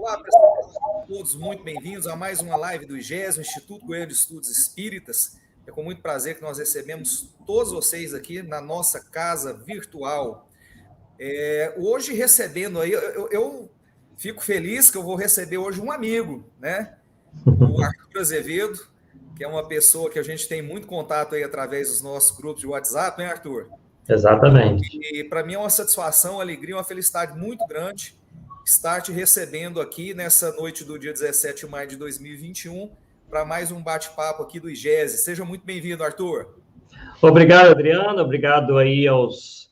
Olá, pessoal, todos muito bem-vindos a mais uma live do IGES, o Instituto Goiano de Estudos Espíritas. É com muito prazer que nós recebemos todos vocês aqui na nossa casa virtual. Hoje recebendo aí, eu fico feliz que eu vou receber hoje um amigo, né? O Arthur Azevedo, que é uma pessoa que a gente tem muito contato aí através dos nossos grupos de WhatsApp, né, Arthur? Exatamente. E para mim é uma satisfação, uma alegria, uma felicidade muito grande estar te recebendo aqui nessa noite do dia 17 de maio de 2021 para mais um bate-papo aqui do IGESE. Seja muito bem-vindo, Arthur. Obrigado, Adriano. Obrigado aí aos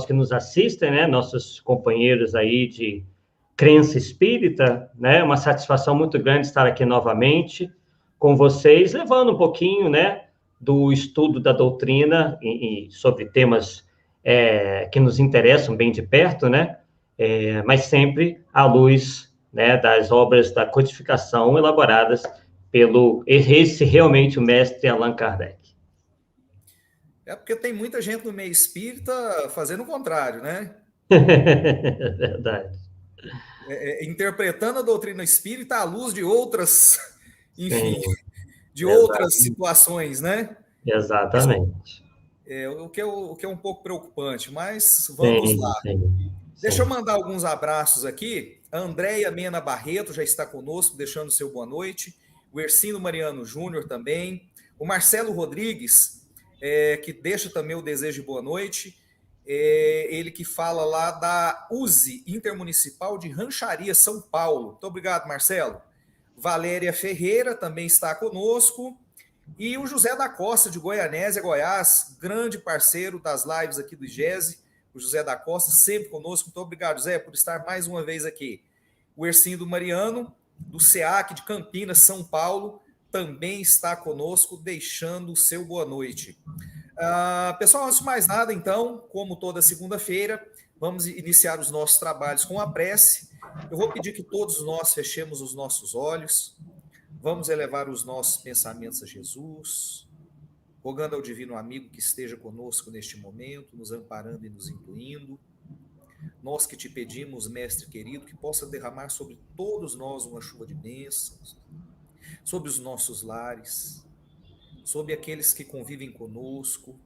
que nos assistem, né? Nossos companheiros aí de crença espírita, né? Uma satisfação muito grande estar aqui novamente com vocês, levando um pouquinho, né, do estudo da doutrina e sobre temas que nos interessam bem de perto, né? Mas sempre à luz, né, das obras da codificação elaboradas pelo esse realmente o mestre Allan Kardec. É porque tem muita gente no meio espírita fazendo o contrário, né? Verdade. Interpretando a doutrina espírita à luz de outras, enfim, Sim, de outras exatamente. situações, né? Exatamente. O que é um pouco preocupante, mas vamos Sim, lá. sim, Deixa eu sim. mandar alguns abraços aqui. A Andréia Mena Barreto já está conosco, deixando seu boa noite. O Ercino Mariano Júnior também. O Marcelo Rodrigues, que deixa também o desejo de boa noite. Ele que fala lá da USE, Intermunicipal de Rancharia, São Paulo. Muito obrigado, Marcelo. Valéria Ferreira também está conosco. E o José da Costa, de Goianésia, Goiás, grande parceiro das lives aqui do IGESE. O José da Costa, sempre conosco. Muito obrigado, José, por estar mais uma vez aqui. O Ercindo Mariano, do SEAC de Campinas, São Paulo, também está conosco, deixando o seu boa noite. Pessoal, antes de mais nada, então, como toda segunda-feira, vamos iniciar os nossos trabalhos com a prece. Eu vou pedir que todos nós fechemos os nossos olhos, vamos elevar os nossos pensamentos a Jesus, rogando ao divino amigo que esteja conosco neste momento, nos amparando e nos intuindo. Nós que te pedimos, mestre querido, que possa derramar sobre todos nós uma chuva de bênçãos, sobre os nossos lares, sobre aqueles que convivem conosco,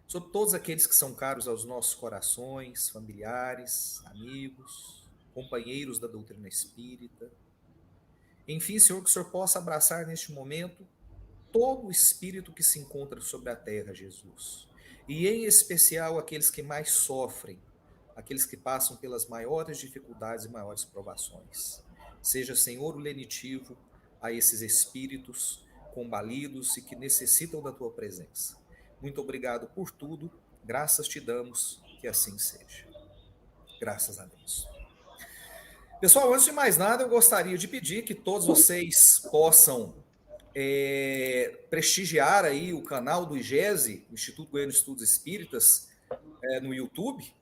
sobre todos aqueles que são caros aos nossos corações, familiares, amigos, companheiros da doutrina espírita. Enfim, Senhor, que o Senhor possa abraçar neste momento todo o espírito que se encontra sobre a terra, Jesus. E em especial aqueles que mais sofrem, aqueles que passam pelas maiores dificuldades e maiores provações. Seja, Senhor, o lenitivo a esses espíritos combalidos e que necessitam da tua presença. Muito obrigado por tudo, graças te damos, que assim seja. Graças a Deus. Pessoal, antes de mais nada, eu gostaria de pedir que todos vocês possam prestigiar aí o canal do IGESE, Instituto Goiano de Estudos Espíritas, no YouTube,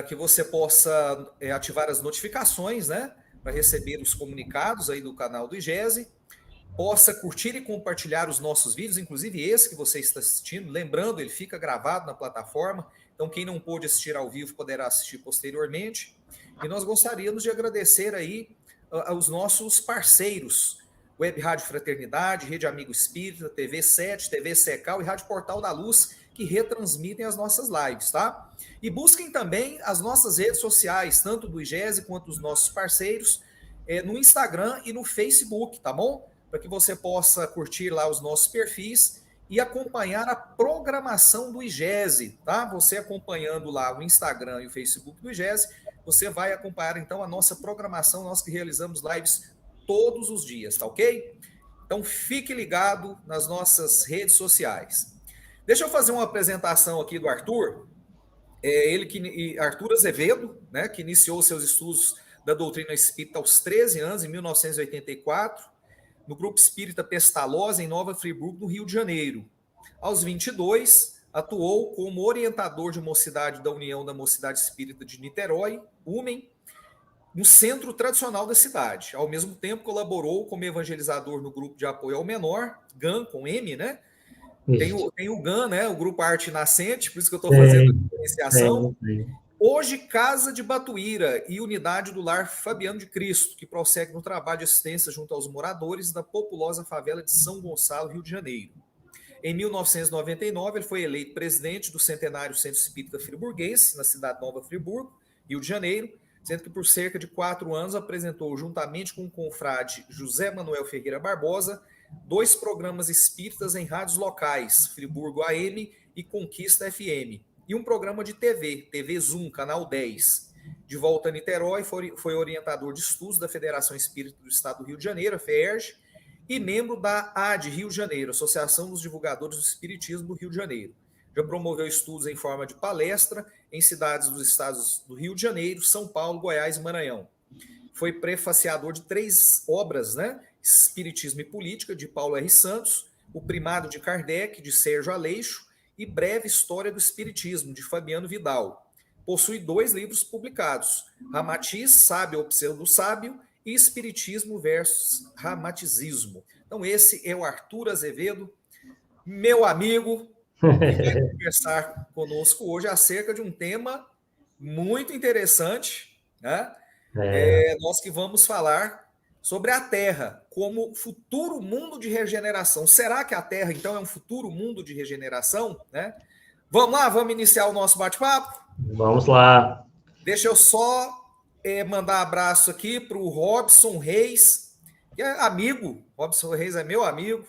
que você possa ativar as notificações, né, para receber os comunicados aí do canal do IGESE, possa curtir e compartilhar os nossos vídeos, inclusive esse que você está assistindo, lembrando, ele fica gravado na plataforma, então quem não pôde assistir ao vivo poderá assistir posteriormente, e nós gostaríamos de agradecer aí aos nossos parceiros, Web Rádio Fraternidade, Rede Amigo Espírita, TV 7, TV Secal e Rádio Portal da Luz, que retransmitem as nossas lives, tá? E busquem também as nossas redes sociais, tanto do IGESE quanto dos nossos parceiros, no Instagram e no Facebook, tá bom? Para que você possa curtir lá os nossos perfis e acompanhar a programação do IGESE, tá? Você acompanhando lá o Instagram e o Facebook do IGESE, você vai acompanhar então a nossa programação, nós que realizamos lives todos os dias, tá ok? Então fique ligado nas nossas redes sociais. Deixa eu fazer uma apresentação aqui do Arthur. Arthur Azevedo, né, que iniciou seus estudos da doutrina espírita aos 13 anos, em 1984, no Grupo Espírita Pestalozzi, em Nova Friburgo, no Rio de Janeiro. Aos 22, atuou como orientador de mocidade da União da Mocidade Espírita de Niterói, UMEN, no centro tradicional da cidade. Ao mesmo tempo, colaborou como evangelizador no grupo de apoio ao menor, GAN, com M, né? Tem o GAN, né? O Grupo Arte Nascente, por isso que eu estou fazendo a diferenciação. Hoje, Casa de Batuíra e Unidade do Lar Fabiano de Cristo, que prossegue no trabalho de assistência junto aos moradores da populosa favela de São Gonçalo, Rio de Janeiro. Em 1999, ele foi eleito presidente do Centenário Centro Espírita Friburguense, na Cidade Nova Friburgo, Rio de Janeiro, sendo que por cerca de 4 anos apresentou, juntamente com o confrade José Manuel Ferreira Barbosa, 2 programas espíritas em rádios locais, Friburgo AM e Conquista FM, e um programa de TV, TV Zoom, Canal 10. De volta a Niterói, foi orientador de estudos da Federação Espírita do Estado do Rio de Janeiro, a FEERJ, e membro da AD Rio de Janeiro, Associação dos Divulgadores do Espiritismo do Rio de Janeiro. Já promoveu estudos em forma de palestra em cidades dos estados do Rio de Janeiro, São Paulo, Goiás e Maranhão. Foi prefaciador de 3 obras, né? Espiritismo e Política, de Paulo R. Santos, O Primado de Kardec, de Sérgio Aleixo, e Breve História do Espiritismo, de Fabiano Vidal. Possui 2 livros publicados, Ramatiz, Sábio ou Pseudo-Sábio, e Espiritismo versus Ramatizismo. Então, esse é o Arthur Azevedo, meu amigo, que vai conversar conosco hoje acerca de um tema muito interessante, né? Nós que vamos falar sobre a Terra como futuro mundo de regeneração. Será que a Terra, então, é um futuro mundo de regeneração, né? Vamos lá, vamos iniciar o nosso bate-papo? Vamos lá. Deixa eu só mandar abraço aqui para o Robson Reis, que é amigo. Robson Reis é meu amigo,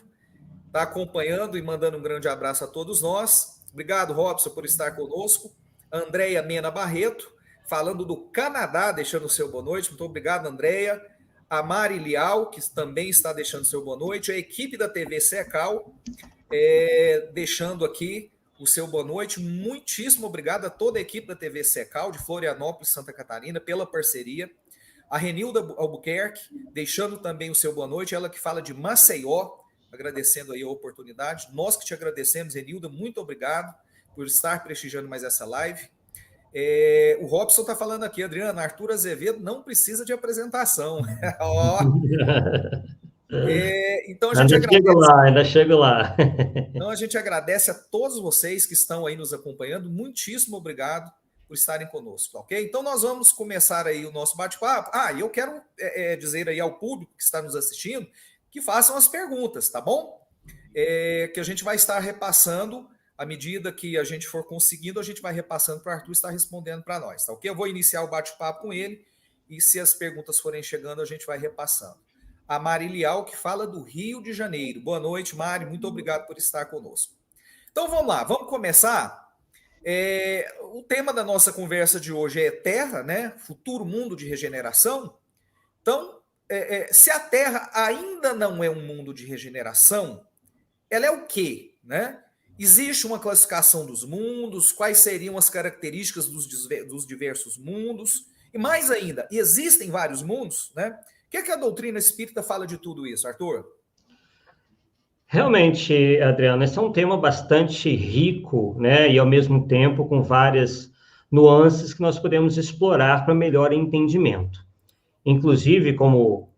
está acompanhando e mandando um grande abraço a todos nós. Obrigado, Robson, por estar conosco. Andréia Mena Barreto, falando do Canadá, deixando o seu boa noite. Muito obrigado, Andréia. A Mari Lial, que também está deixando seu boa noite. A equipe da TV Secal, deixando aqui o seu boa noite. Muitíssimo obrigado a toda a equipe da TV Secal, de Florianópolis, Santa Catarina, pela parceria. A Renilda Albuquerque, deixando também o seu boa noite. Ela que fala de Maceió, agradecendo aí a oportunidade. Nós que te agradecemos, Renilda, muito obrigado por estar prestigiando mais essa live. O Robson está falando aqui, Adriano, Arthur Azevedo não precisa de apresentação. Então a gente ainda chego lá. Então a gente agradece a todos vocês que estão aí nos acompanhando. Muitíssimo obrigado por estarem conosco, ok? Então nós vamos começar aí o nosso bate-papo. E eu quero dizer aí ao público que está nos assistindo que façam as perguntas, tá bom? Que a gente vai estar repassando. À medida que a gente for conseguindo, a gente vai repassando para o Arthur estar respondendo para nós, tá ok? Eu vou iniciar o bate-papo com ele e se as perguntas forem chegando, a gente vai repassando. A Mari Lial, que fala do Rio de Janeiro. Boa noite, Mari. Muito obrigado por estar conosco. Então, vamos lá. Vamos começar. O tema da nossa conversa de hoje é Terra, né? Futuro mundo de regeneração. Então, se a Terra ainda não é um mundo de regeneração, ela é o quê, né? Existe uma classificação dos mundos? Quais seriam as características dos diversos mundos? E mais ainda, existem vários mundos, né? O que a doutrina espírita fala de tudo isso, Arthur? Realmente, Adriano, esse é um tema bastante rico, né? E ao mesmo tempo com várias nuances que nós podemos explorar para melhor entendimento. Inclusive, como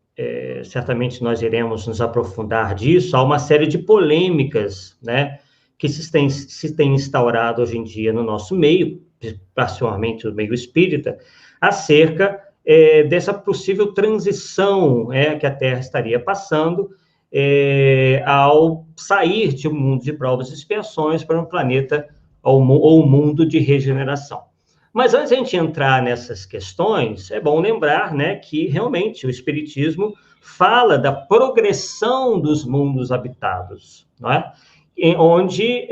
certamente nós iremos nos aprofundar disso, há uma série de polêmicas, né? Que se tem instaurado hoje em dia no nosso meio, particularmente no meio espírita, acerca dessa possível transição que a Terra estaria passando ao sair de um mundo de provas e expiações para um planeta ou mundo de regeneração. Mas antes de a gente entrar nessas questões, é bom lembrar, né, que realmente o Espiritismo fala da progressão dos mundos habitados, não é? Onde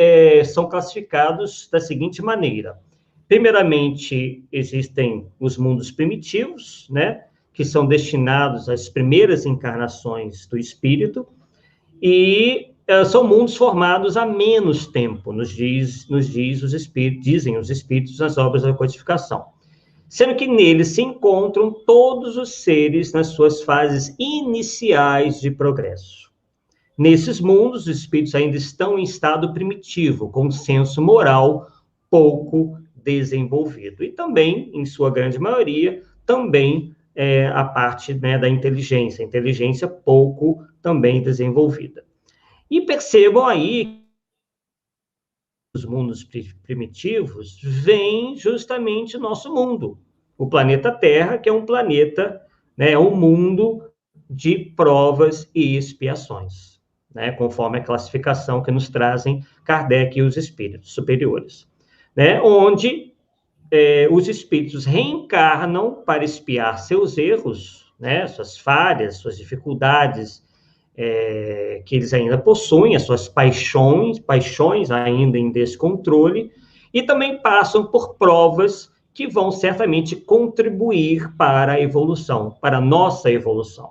são classificados da seguinte maneira. Primeiramente, existem os mundos primitivos, né, que são destinados às primeiras encarnações do espírito, e são mundos formados há menos tempo, dizem os espíritos nas obras da codificação. Sendo que neles se encontram todos os seres nas suas fases iniciais de progresso. Nesses mundos, os espíritos ainda estão em estado primitivo, com senso moral pouco desenvolvido. E também, em sua grande maioria, também a parte, né, da inteligência pouco também desenvolvida. E percebam aí mundos primitivos vem justamente o nosso mundo, o planeta Terra, que é um planeta, né, um mundo de provas e expiações, né, conforme a classificação que nos trazem Kardec e os espíritos superiores, né, onde os espíritos reencarnam para expiar seus erros, né, suas falhas, suas dificuldades, que eles ainda possuem, as suas paixões ainda em descontrole, e também passam por provas que vão certamente contribuir para a evolução, para a nossa evolução.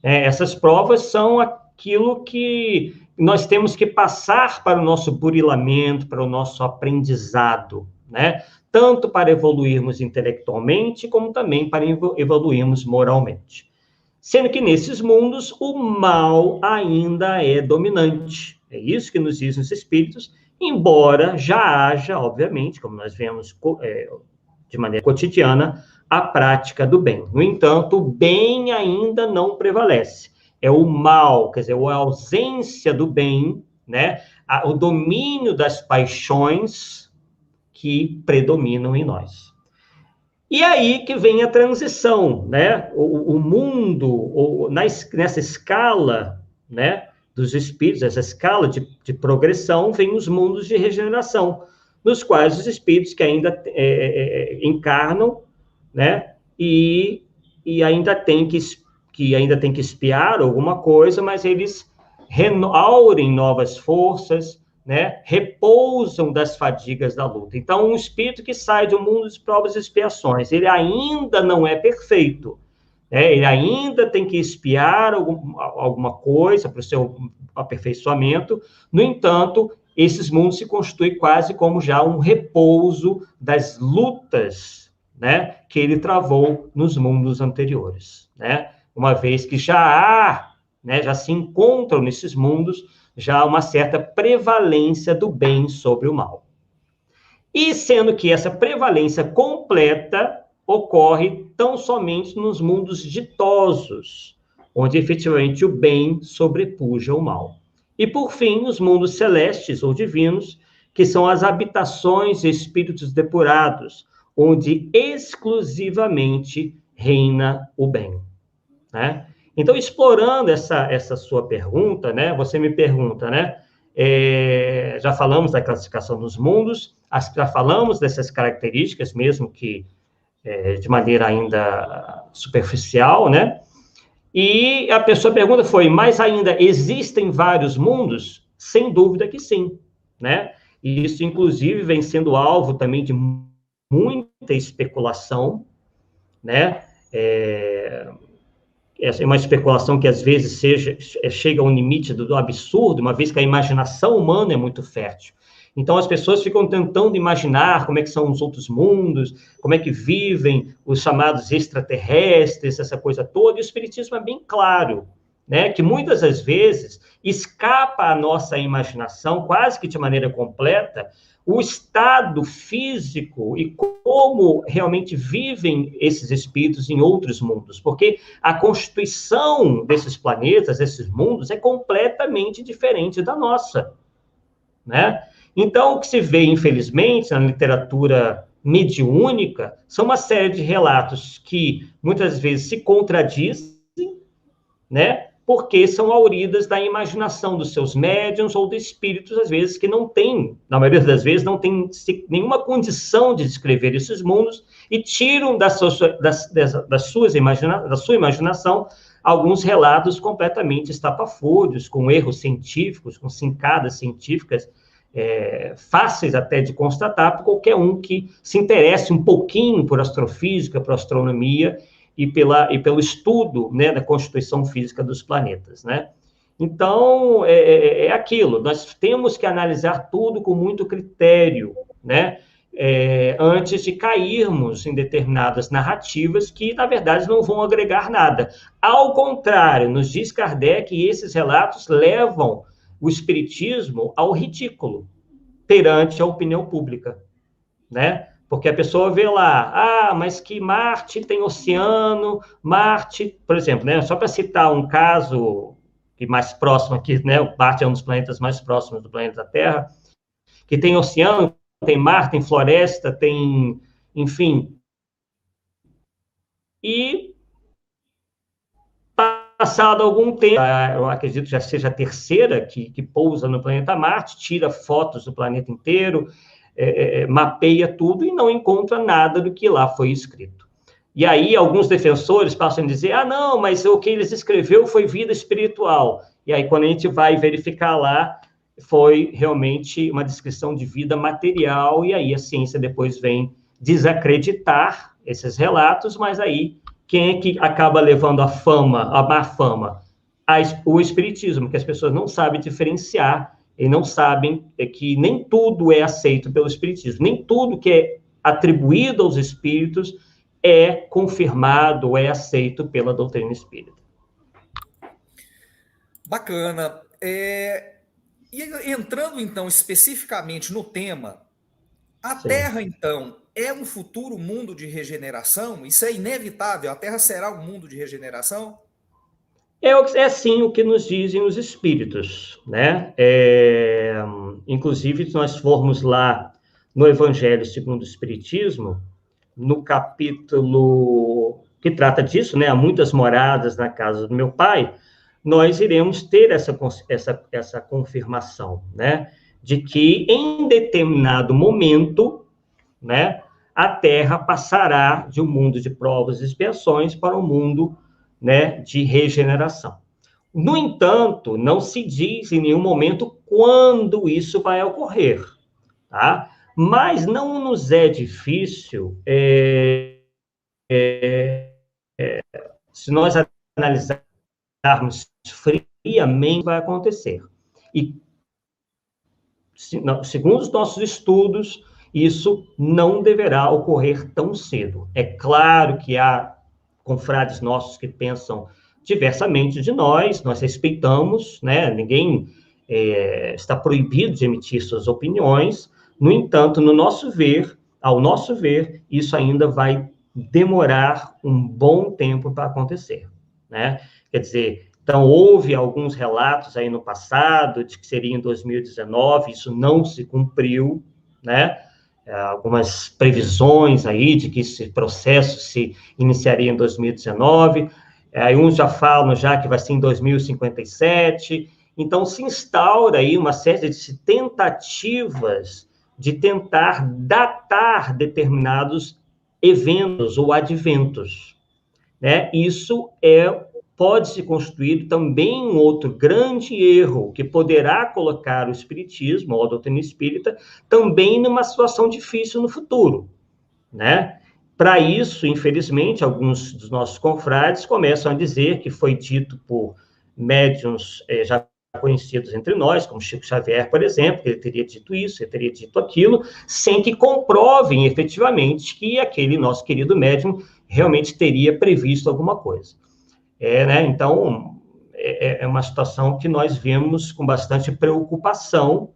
Essas provas são aquilo que nós temos que passar para o nosso burilamento, para o nosso aprendizado, né? Tanto para evoluirmos intelectualmente, como também para evoluirmos moralmente. Sendo que nesses mundos o mal ainda é dominante. É isso que nos dizem os espíritos, embora já haja, obviamente, como nós vemos de maneira cotidiana, a prática do bem. No entanto, o bem ainda não prevalece. É o mal, quer dizer, a ausência do bem, né? O domínio das paixões que predominam em nós. E aí que vem a transição, né? O mundo, nessa escala, né, dos espíritos, essa escala de progressão, vem os mundos de regeneração, nos quais os espíritos que ainda encarnam, né, e ainda tem que expiar alguma coisa, mas eles aurem novas forças, né, repousam das fadigas da luta. Então, um espírito que sai do mundo de provas e expiações, ele ainda não é perfeito, né? Ele ainda tem que expiar alguma coisa para o seu aperfeiçoamento. No entanto, esses mundos se constituem quase como já um repouso das lutas, né, que ele travou nos mundos anteriores, né? Uma vez que já há, né, já se encontram nesses mundos já uma certa prevalência do bem sobre o mal. E sendo que essa prevalência completa ocorre tão somente nos mundos ditosos, onde efetivamente o bem sobrepuja o mal. E por fim, os mundos celestes ou divinos, que são as habitações de espíritos depurados, onde exclusivamente reina o bem, né? Então, explorando essa sua pergunta, né, você me pergunta, né, já falamos da classificação dos mundos, já falamos dessas características, mesmo que de maneira ainda superficial, né, e a pessoa pergunta foi, mas ainda existem vários mundos? Sem dúvida que sim, né, e isso, inclusive, vem sendo alvo também de muita especulação, né, essa é uma especulação que às vezes chega ao limite do absurdo, uma vez que a imaginação humana é muito fértil. Então as pessoas ficam tentando imaginar como é que são os outros mundos, como é que vivem os chamados extraterrestres, essa coisa toda, e o Espiritismo é bem claro, né, que muitas das vezes escapa à nossa imaginação, quase que de maneira completa, o estado físico e como realmente vivem esses espíritos em outros mundos, porque a constituição desses planetas, desses mundos, é completamente diferente da nossa, né? Então, o que se vê, infelizmente, na literatura mediúnica, são uma série de relatos que, muitas vezes, se contradizem, né? Porque são auridas da imaginação dos seus médiuns ou de espíritos, às vezes, que não têm, na maioria das vezes, não têm nenhuma condição de descrever esses mundos e tiram da sua imaginação alguns relatos completamente estapafúrdios, com erros científicos, com cincadas científicas, fáceis até de constatar por qualquer um que se interesse um pouquinho por astrofísica, por astronomia, e pelo estudo, né, da constituição física dos planetas, né? Então, é aquilo, nós temos que analisar tudo com muito critério, né? Antes de cairmos em determinadas narrativas que, na verdade, não vão agregar nada. Ao contrário, nos diz Kardec, esses relatos levam o espiritismo ao ridículo perante a opinião pública, né? Porque a pessoa vê lá, mas que Marte tem oceano, Marte, por exemplo, né, só para citar um caso que mais próximo aqui, né, Marte é um dos planetas mais próximos do planeta Terra, que tem oceano, tem mar, tem floresta, tem, enfim. E passado algum tempo, eu acredito que já seja a terceira que pousa no planeta Marte, tira fotos do planeta inteiro, mapeia tudo e não encontra nada do que lá foi escrito. E aí alguns defensores passam a dizer, não, mas o que eles escreveu foi vida espiritual. E aí quando a gente vai verificar lá, foi realmente uma descrição de vida material, e aí a ciência depois vem desacreditar esses relatos, mas aí quem é que acaba levando a fama, a má fama? O espiritismo, que as pessoas não sabem diferenciar e não sabem que nem tudo é aceito pelo espiritismo, nem tudo que é atribuído aos espíritos é confirmado, é aceito pela doutrina espírita. Bacana. E entrando, então, especificamente no tema, a Sim. Terra, então, é um futuro mundo de regeneração? Isso é inevitável? A Terra será um mundo de regeneração? É sim o que nos dizem os espíritos, né? Inclusive, se nós formos lá no Evangelho segundo o Espiritismo, no capítulo que trata disso, né? Há muitas moradas na casa do meu pai, nós iremos ter essa confirmação, né? De que em determinado momento, né? A Terra passará de um mundo de provas e expiações para um mundo, né, de regeneração. No entanto, não se diz em nenhum momento quando isso vai ocorrer, tá? Mas não nos é difícil, se nós analisarmos friamente, vai acontecer. E, segundo os nossos estudos, isso não deverá ocorrer tão cedo. É claro que há confrades nossos que pensam diversamente de nós respeitamos, né? Ninguém está proibido de emitir suas opiniões. No entanto, ao nosso ver, isso ainda vai demorar um bom tempo para acontecer, né? Quer dizer, então, houve alguns relatos aí no passado de que seria em 2019, isso não se cumpriu, né? Algumas previsões aí de que esse processo se iniciaria em 2019, aí uns já falam já que vai ser em 2057, então se instaura aí uma série de tentativas de tentar datar determinados eventos ou adventos, né? Isso pode se construir também um outro grande erro que poderá colocar o espiritismo, ou a doutrina espírita, também numa situação difícil no futuro, né? Para isso, infelizmente, alguns dos nossos confrades começam a dizer que foi dito por médiuns já conhecidos entre nós, como Chico Xavier, por exemplo, que ele teria dito isso, ele teria dito aquilo, sem que comprovem efetivamente que aquele nosso querido médium realmente teria previsto alguma coisa. Né? Então, é uma situação que nós vemos com bastante preocupação,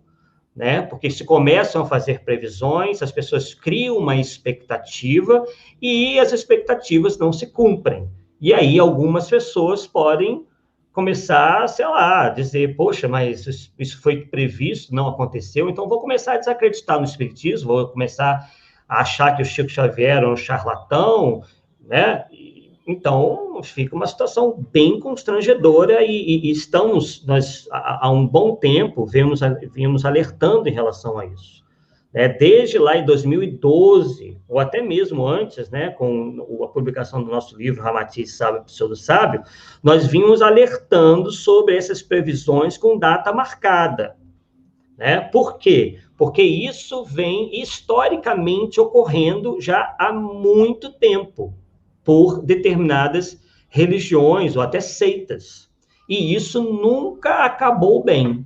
né? Porque se começam a fazer previsões, as pessoas criam uma expectativa e as expectativas não se cumprem. E aí algumas pessoas podem começar, sei lá, dizer, poxa, mas isso foi previsto, não aconteceu, então vou começar a desacreditar no espiritismo, vou começar a achar que o Chico Xavier era um charlatão, né? Então, fica uma situação bem constrangedora e nós, há um bom tempo, vimos alertando em relação a isso. Desde lá em 2012, ou até mesmo antes, né, com a publicação do nosso livro, Ramatiz Sábio, Pseudo Sábio, nós vimos alertando sobre essas previsões com data marcada. Né? Por quê? Porque isso vem historicamente ocorrendo já há muito tempo, por determinadas religiões ou até seitas. E isso nunca acabou bem.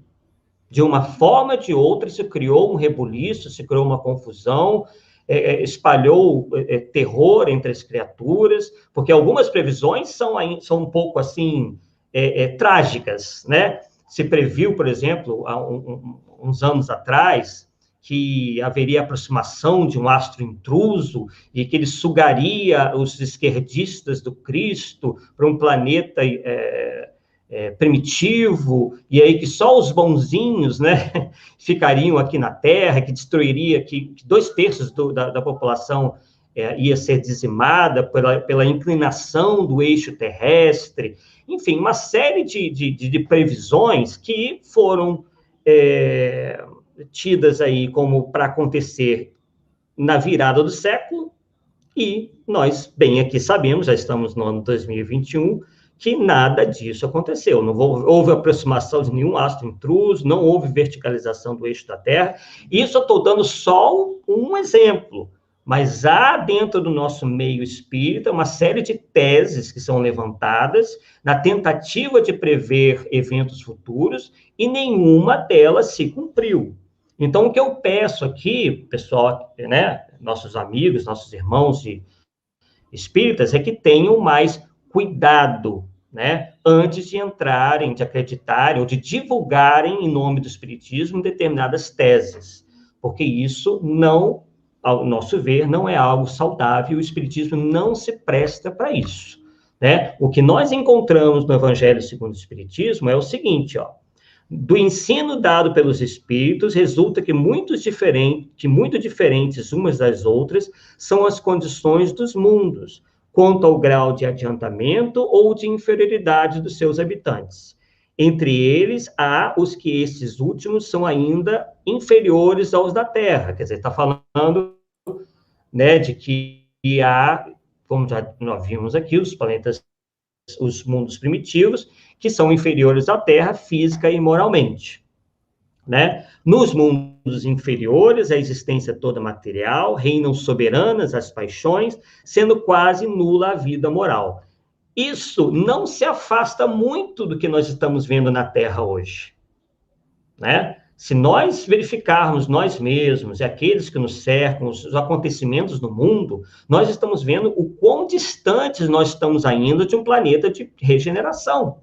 De uma forma ou de outra, se criou um rebuliço, se criou uma confusão, espalhou terror entre as criaturas, porque algumas previsões são um pouco assim, trágicas, né? Se previu, por exemplo, há uns anos atrás, que haveria aproximação de um astro intruso e que ele sugaria os esquerdistas do Cristo para um planeta primitivo, e aí que só os bonzinhos, né, ficariam aqui na Terra, que destruiria, que 2/3 da população ia ser dizimada pela inclinação do eixo terrestre, enfim, uma série de previsões que foram tidas aí como para acontecer na virada do século, e nós bem aqui sabemos, já estamos no ano 2021, que nada disso aconteceu. Não houve aproximação de nenhum astro intruso, não houve verticalização do eixo da Terra. Isso eu estou dando só um exemplo, mas há dentro do nosso meio espírita uma série de teses que são levantadas na tentativa de prever eventos futuros, e nenhuma delas se cumpriu. Então, o que eu peço aqui, pessoal, né, nossos amigos, nossos irmãos espíritas, é que tenham mais cuidado, né, antes de entrarem, de acreditarem ou de divulgarem em nome do espiritismo determinadas teses, porque isso não, ao nosso ver, não é algo saudável, o espiritismo não se presta para isso, né? O que nós encontramos no Evangelho segundo o Espiritismo é o seguinte, ó: do ensino dado pelos espíritos, resulta que muito diferentes umas das outras são as condições dos mundos, quanto ao grau de adiantamento ou de inferioridade dos seus habitantes. Entre eles, há os que estes últimos são ainda inferiores aos da Terra. Quer dizer, está falando, né, de que há, como já nós vimos aqui, os planetas, os mundos primitivos, que são inferiores à Terra física e moralmente, né? Nos mundos inferiores, a existência toda material, reinam soberanas as paixões, sendo quase nula a vida moral. Isso não se afasta muito do que nós estamos vendo na Terra hoje, né? Se nós verificarmos nós mesmos e aqueles que nos cercam, os acontecimentos do mundo, nós estamos vendo o quão distantes nós estamos ainda de um planeta de regeneração.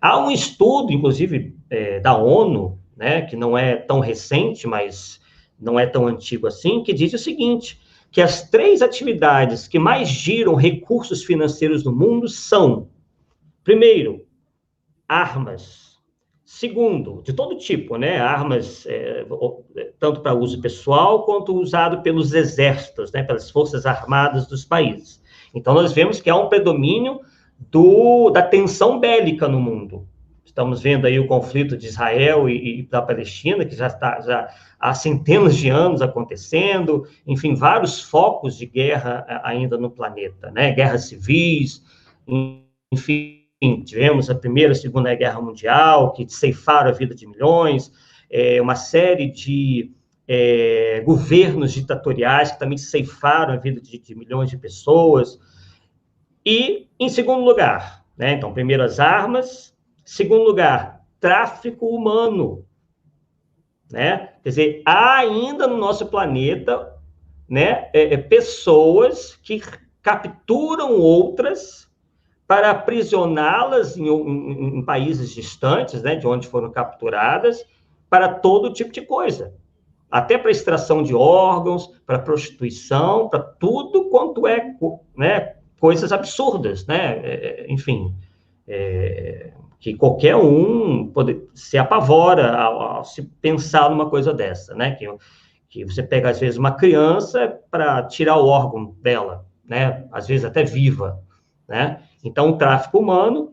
Há um estudo, inclusive, da ONU, né, que não é tão recente, mas não é tão antigo assim, que diz o seguinte, que as 3 atividades que mais giram recursos financeiros no mundo são, primeiro, armas. Segundo, de todo tipo, né, armas, tanto para uso pessoal, quanto usado pelos exércitos, né, pelas forças armadas dos países. Então, nós vemos que há um predomínio da tensão bélica no mundo. Estamos vendo aí o conflito de Israel e da Palestina, que já há centenas de anos acontecendo, enfim, vários focos de guerra ainda no planeta, né? Guerras civis, enfim, tivemos a Primeira e Segunda Guerra Mundial, que ceifaram a vida de milhões, uma série de governos ditatoriais que também ceifaram a vida de milhões de pessoas. E, em segundo lugar, né, então, primeiro as armas, segundo lugar, tráfico humano, né? Quer dizer, há ainda no nosso planeta, né, pessoas que capturam outras para aprisioná-las em países distantes, né, de onde foram capturadas, para todo tipo de coisa. Até para extração de órgãos, para prostituição, para tudo quanto né, coisas absurdas, né? Enfim, que qualquer um se apavora ao se pensar numa coisa dessa, né? Que você pega, às vezes, uma criança para tirar o órgão dela, né? Às vezes até viva, né? Então, o tráfico humano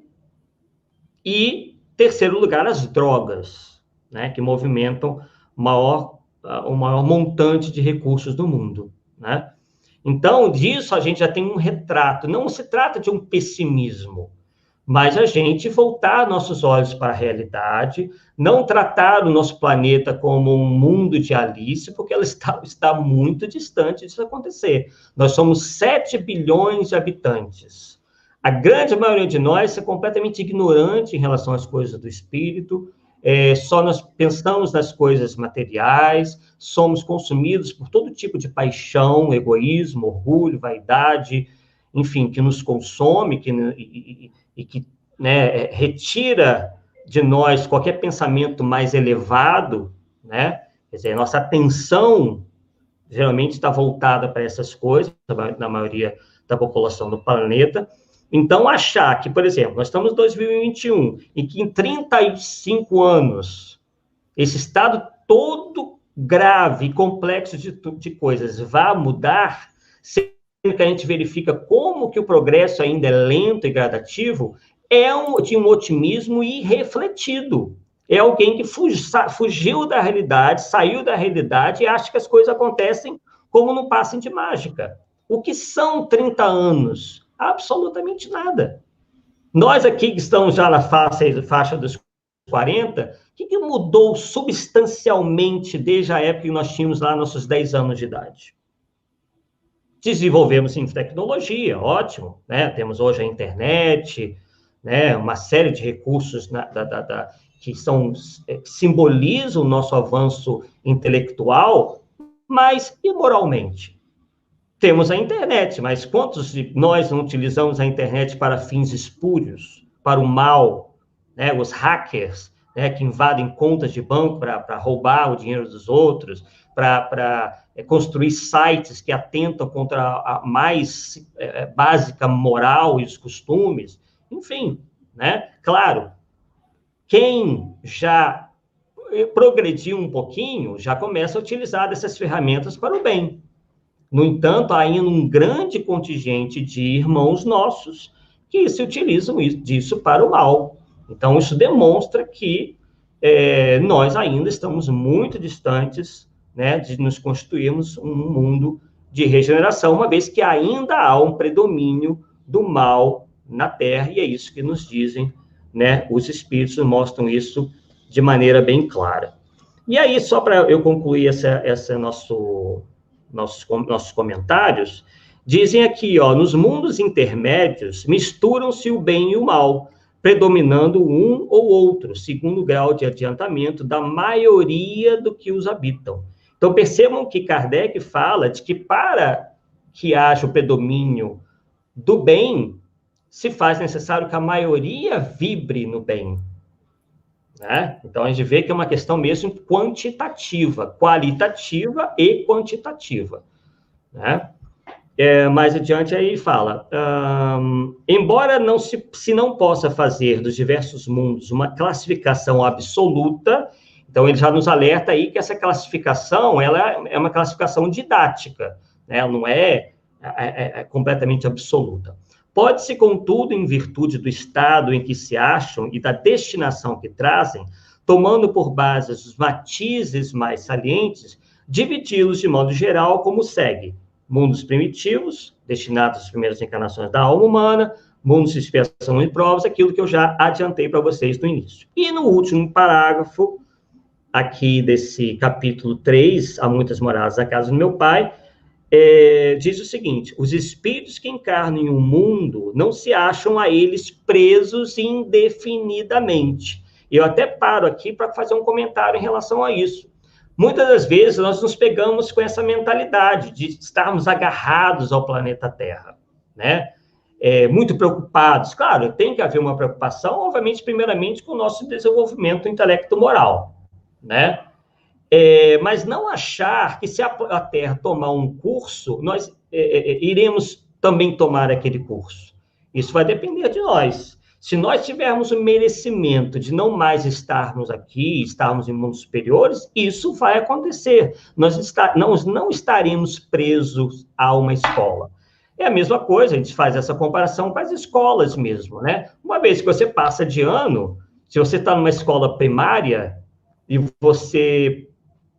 e, terceiro lugar, as drogas, né? Que movimentam o maior montante de recursos do mundo, né? Então, disso a gente já tem um retrato. Não se trata de um pessimismo, mas a gente voltar nossos olhos para a realidade, não tratar o nosso planeta como um mundo de Alice, porque ela está muito distante disso acontecer. Nós somos 7 bilhões de habitantes. A grande maioria de nós é completamente ignorante em relação às coisas do espírito, só nós pensamos nas coisas materiais, somos consumidos por todo tipo de paixão, egoísmo, orgulho, vaidade, enfim, que nos consome e que, né, retira de nós qualquer pensamento mais elevado, né? Quer dizer, nossa atenção geralmente está voltada para essas coisas, na maioria da população do planeta. Então, achar que, por exemplo, nós estamos em 2021, e que em 35 anos, esse estado todo grave e complexo de coisas vai mudar, sendo que a gente verifica como que o progresso ainda é lento e gradativo, de um otimismo irrefletido. É alguém que fugiu da realidade, saiu da realidade e acha que as coisas acontecem como num passe de mágica. O que são 30 anos? Absolutamente nada. Nós aqui que estamos já na faixa dos 40, o que mudou substancialmente desde a época que nós tínhamos lá nossos 10 anos de idade? Desenvolvemos em tecnologia, ótimo, né? Temos hoje a internet, né? Uma série de recursos que simbolizam o nosso avanço intelectual, mas e moralmente? Temos a internet, mas quantos de nós não utilizamos a internet para fins espúrios, para o mal, né? Os hackers, né, que invadem contas de banco para roubar o dinheiro dos outros, para construir sites que atentam contra a mais básica moral e os costumes, enfim, né? Claro, quem já progrediu um pouquinho, já começa a utilizar dessas ferramentas para o bem. No entanto, há ainda um grande contingente de irmãos nossos que se utilizam disso para o mal. Então, isso demonstra que nós ainda estamos muito distantes, né, de nos constituirmos um mundo de regeneração, uma vez que ainda há um predomínio do mal na Terra, e é isso que nos dizem, né, os espíritos mostram isso de maneira bem clara. E aí, só para eu concluir nossos comentários, dizem aqui, ó, nos mundos intermédios, misturam-se o bem e o mal, predominando um ou outro, segundo o grau de adiantamento da maioria do que os habitam. Então, percebam que Kardec fala de que para que haja o predomínio do bem, se faz necessário que a maioria vibre no bem. Né? Então, a gente vê que é uma questão mesmo quantitativa, qualitativa e quantitativa. Né? Mais adiante aí fala, embora se não possa fazer dos diversos mundos uma classificação absoluta, então ele já nos alerta aí que essa classificação ela é uma classificação didática, né? Ela não é completamente absoluta. Pode-se, contudo, em virtude do estado em que se acham e da destinação que trazem, tomando por base os matizes mais salientes, dividi-los de modo geral como segue: mundos primitivos, destinados às primeiras encarnações da alma humana, mundos de expiação e provas, aquilo que eu já adiantei para vocês no início. E no último parágrafo, aqui desse capítulo 3, Há Muitas Moradas na Casa do Meu Pai, diz o seguinte: os espíritos que encarnam em um mundo não se acham a eles presos indefinidamente. Eu até paro aqui para fazer um comentário em relação a isso. Muitas das vezes nós nos pegamos com essa mentalidade de estarmos agarrados ao planeta Terra, né? Muito preocupados. Claro, tem que haver uma preocupação, obviamente, primeiramente com o nosso desenvolvimento intelecto-moral, né? Mas não achar que se a Terra tomar um curso, nós iremos também tomar aquele curso. Isso vai depender de nós. Se nós tivermos o merecimento de não mais estarmos aqui, estarmos em mundos superiores, isso vai acontecer. Nós não estaremos presos a uma escola. É a mesma coisa, a gente faz essa comparação com as escolas mesmo, né? Uma vez que você passa de ano, se você está numa escola primária e você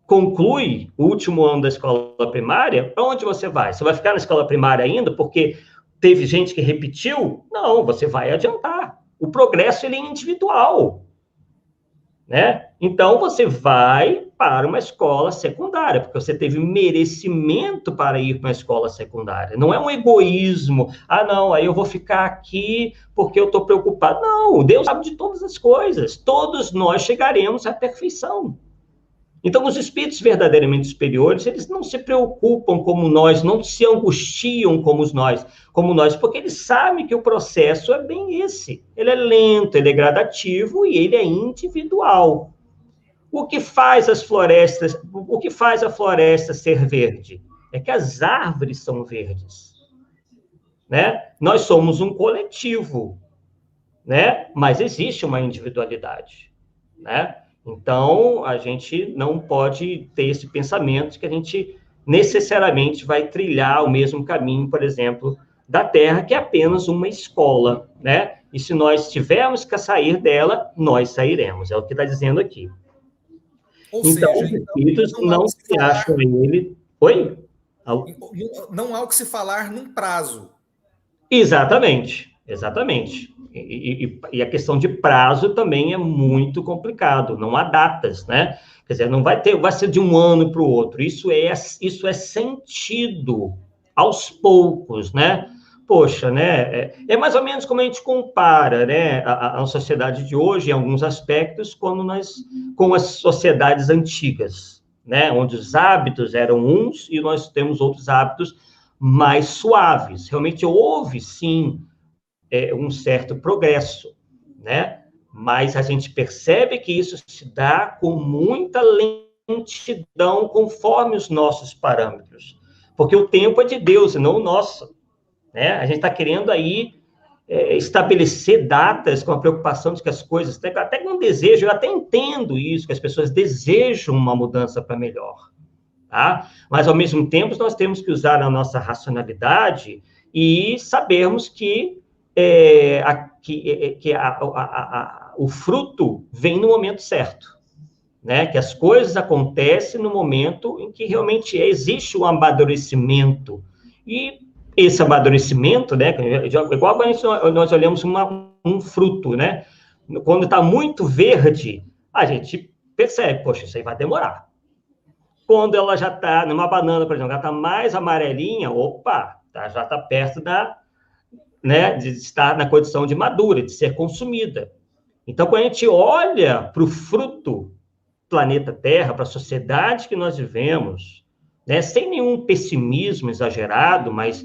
conclui o último ano da escola primária, para onde você vai? Você vai ficar na escola primária ainda porque teve gente que repetiu? Não, você vai adiantar. O progresso ele é individual, né? Então, você vai para uma escola secundária, porque você teve merecimento para ir para uma escola secundária. Não é um egoísmo. Não, aí eu vou ficar aqui porque eu estou preocupado. Não, Deus sabe de todas as coisas. Todos nós chegaremos à perfeição. Então, os espíritos verdadeiramente superiores, eles não se preocupam como nós, não se angustiam como nós, porque eles sabem que o processo é bem esse. Ele é lento, ele é gradativo e ele é individual. O que faz a floresta ser verde? É que as árvores são verdes. né? Nós somos um coletivo, né? Mas existe uma individualidade, né? Então, a gente não pode ter esse pensamento de que a gente necessariamente vai trilhar o mesmo caminho, por exemplo, da Terra, que é apenas uma escola, né? E se nós tivermos que sair dela, nós sairemos, é o que está dizendo aqui. Ou Então, seja, os espíritos não há o não que se se falar, acham nele. Oi? não há o que se falar num prazo. Exatamente, exatamente. E a questão de prazo também é muito complicado, não há datas, né? Quer dizer, não vai ser de um ano para o outro. Isso é sentido aos poucos, né? Poxa, né? É mais ou menos como a gente compara, né? A sociedade de hoje, em alguns aspectos, com as sociedades antigas, né? Onde os hábitos eram uns e nós temos outros hábitos mais suaves. Realmente houve, sim, um certo progresso, né? Mas a gente percebe que isso se dá com muita lentidão conforme os nossos parâmetros. Porque o tempo é de Deus e não o nosso, né? A gente está querendo aí estabelecer datas com a preocupação de que as coisas, até com desejo, eu até entendo isso, que as pessoas desejam uma mudança para melhor, tá? Mas, ao mesmo tempo, nós temos que usar a nossa racionalidade e sabermos que, o fruto vem no momento certo, né? Que as coisas acontecem no momento em que realmente existe um amadurecimento. E esse amadurecimento, né? Igual quando nós olhamos um fruto, né? Quando está muito verde, a gente percebe, poxa, isso aí vai demorar. Quando ela já está, numa banana, por exemplo, ela está mais amarelinha, opa, já está perto né, de estar na condição de madura, de ser consumida. Então, quando a gente olha para o fruto planeta Terra, para a sociedade que nós vivemos, né, sem nenhum pessimismo exagerado, mas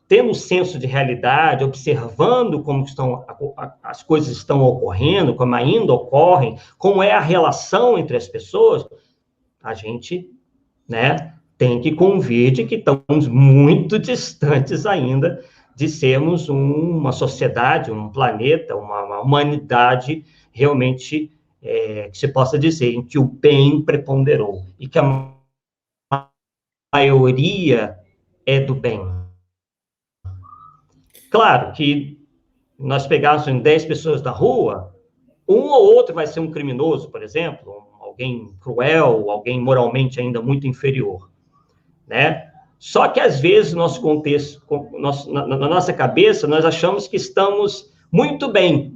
tendo um senso de realidade, observando como as coisas estão ocorrendo, como ainda ocorrem, como é a relação entre as pessoas, a gente, né, tem que convir de que estamos muito distantes ainda de sermos uma sociedade, um planeta, uma humanidade realmente que se possa dizer em que o bem preponderou e que a maioria é do bem. Claro que nós pegássemos 10 pessoas da rua, um ou outro vai ser um criminoso, por exemplo, alguém cruel, alguém moralmente ainda muito inferior, né? Só que, às vezes, no nosso contexto, na nossa cabeça, nós achamos que estamos muito bem,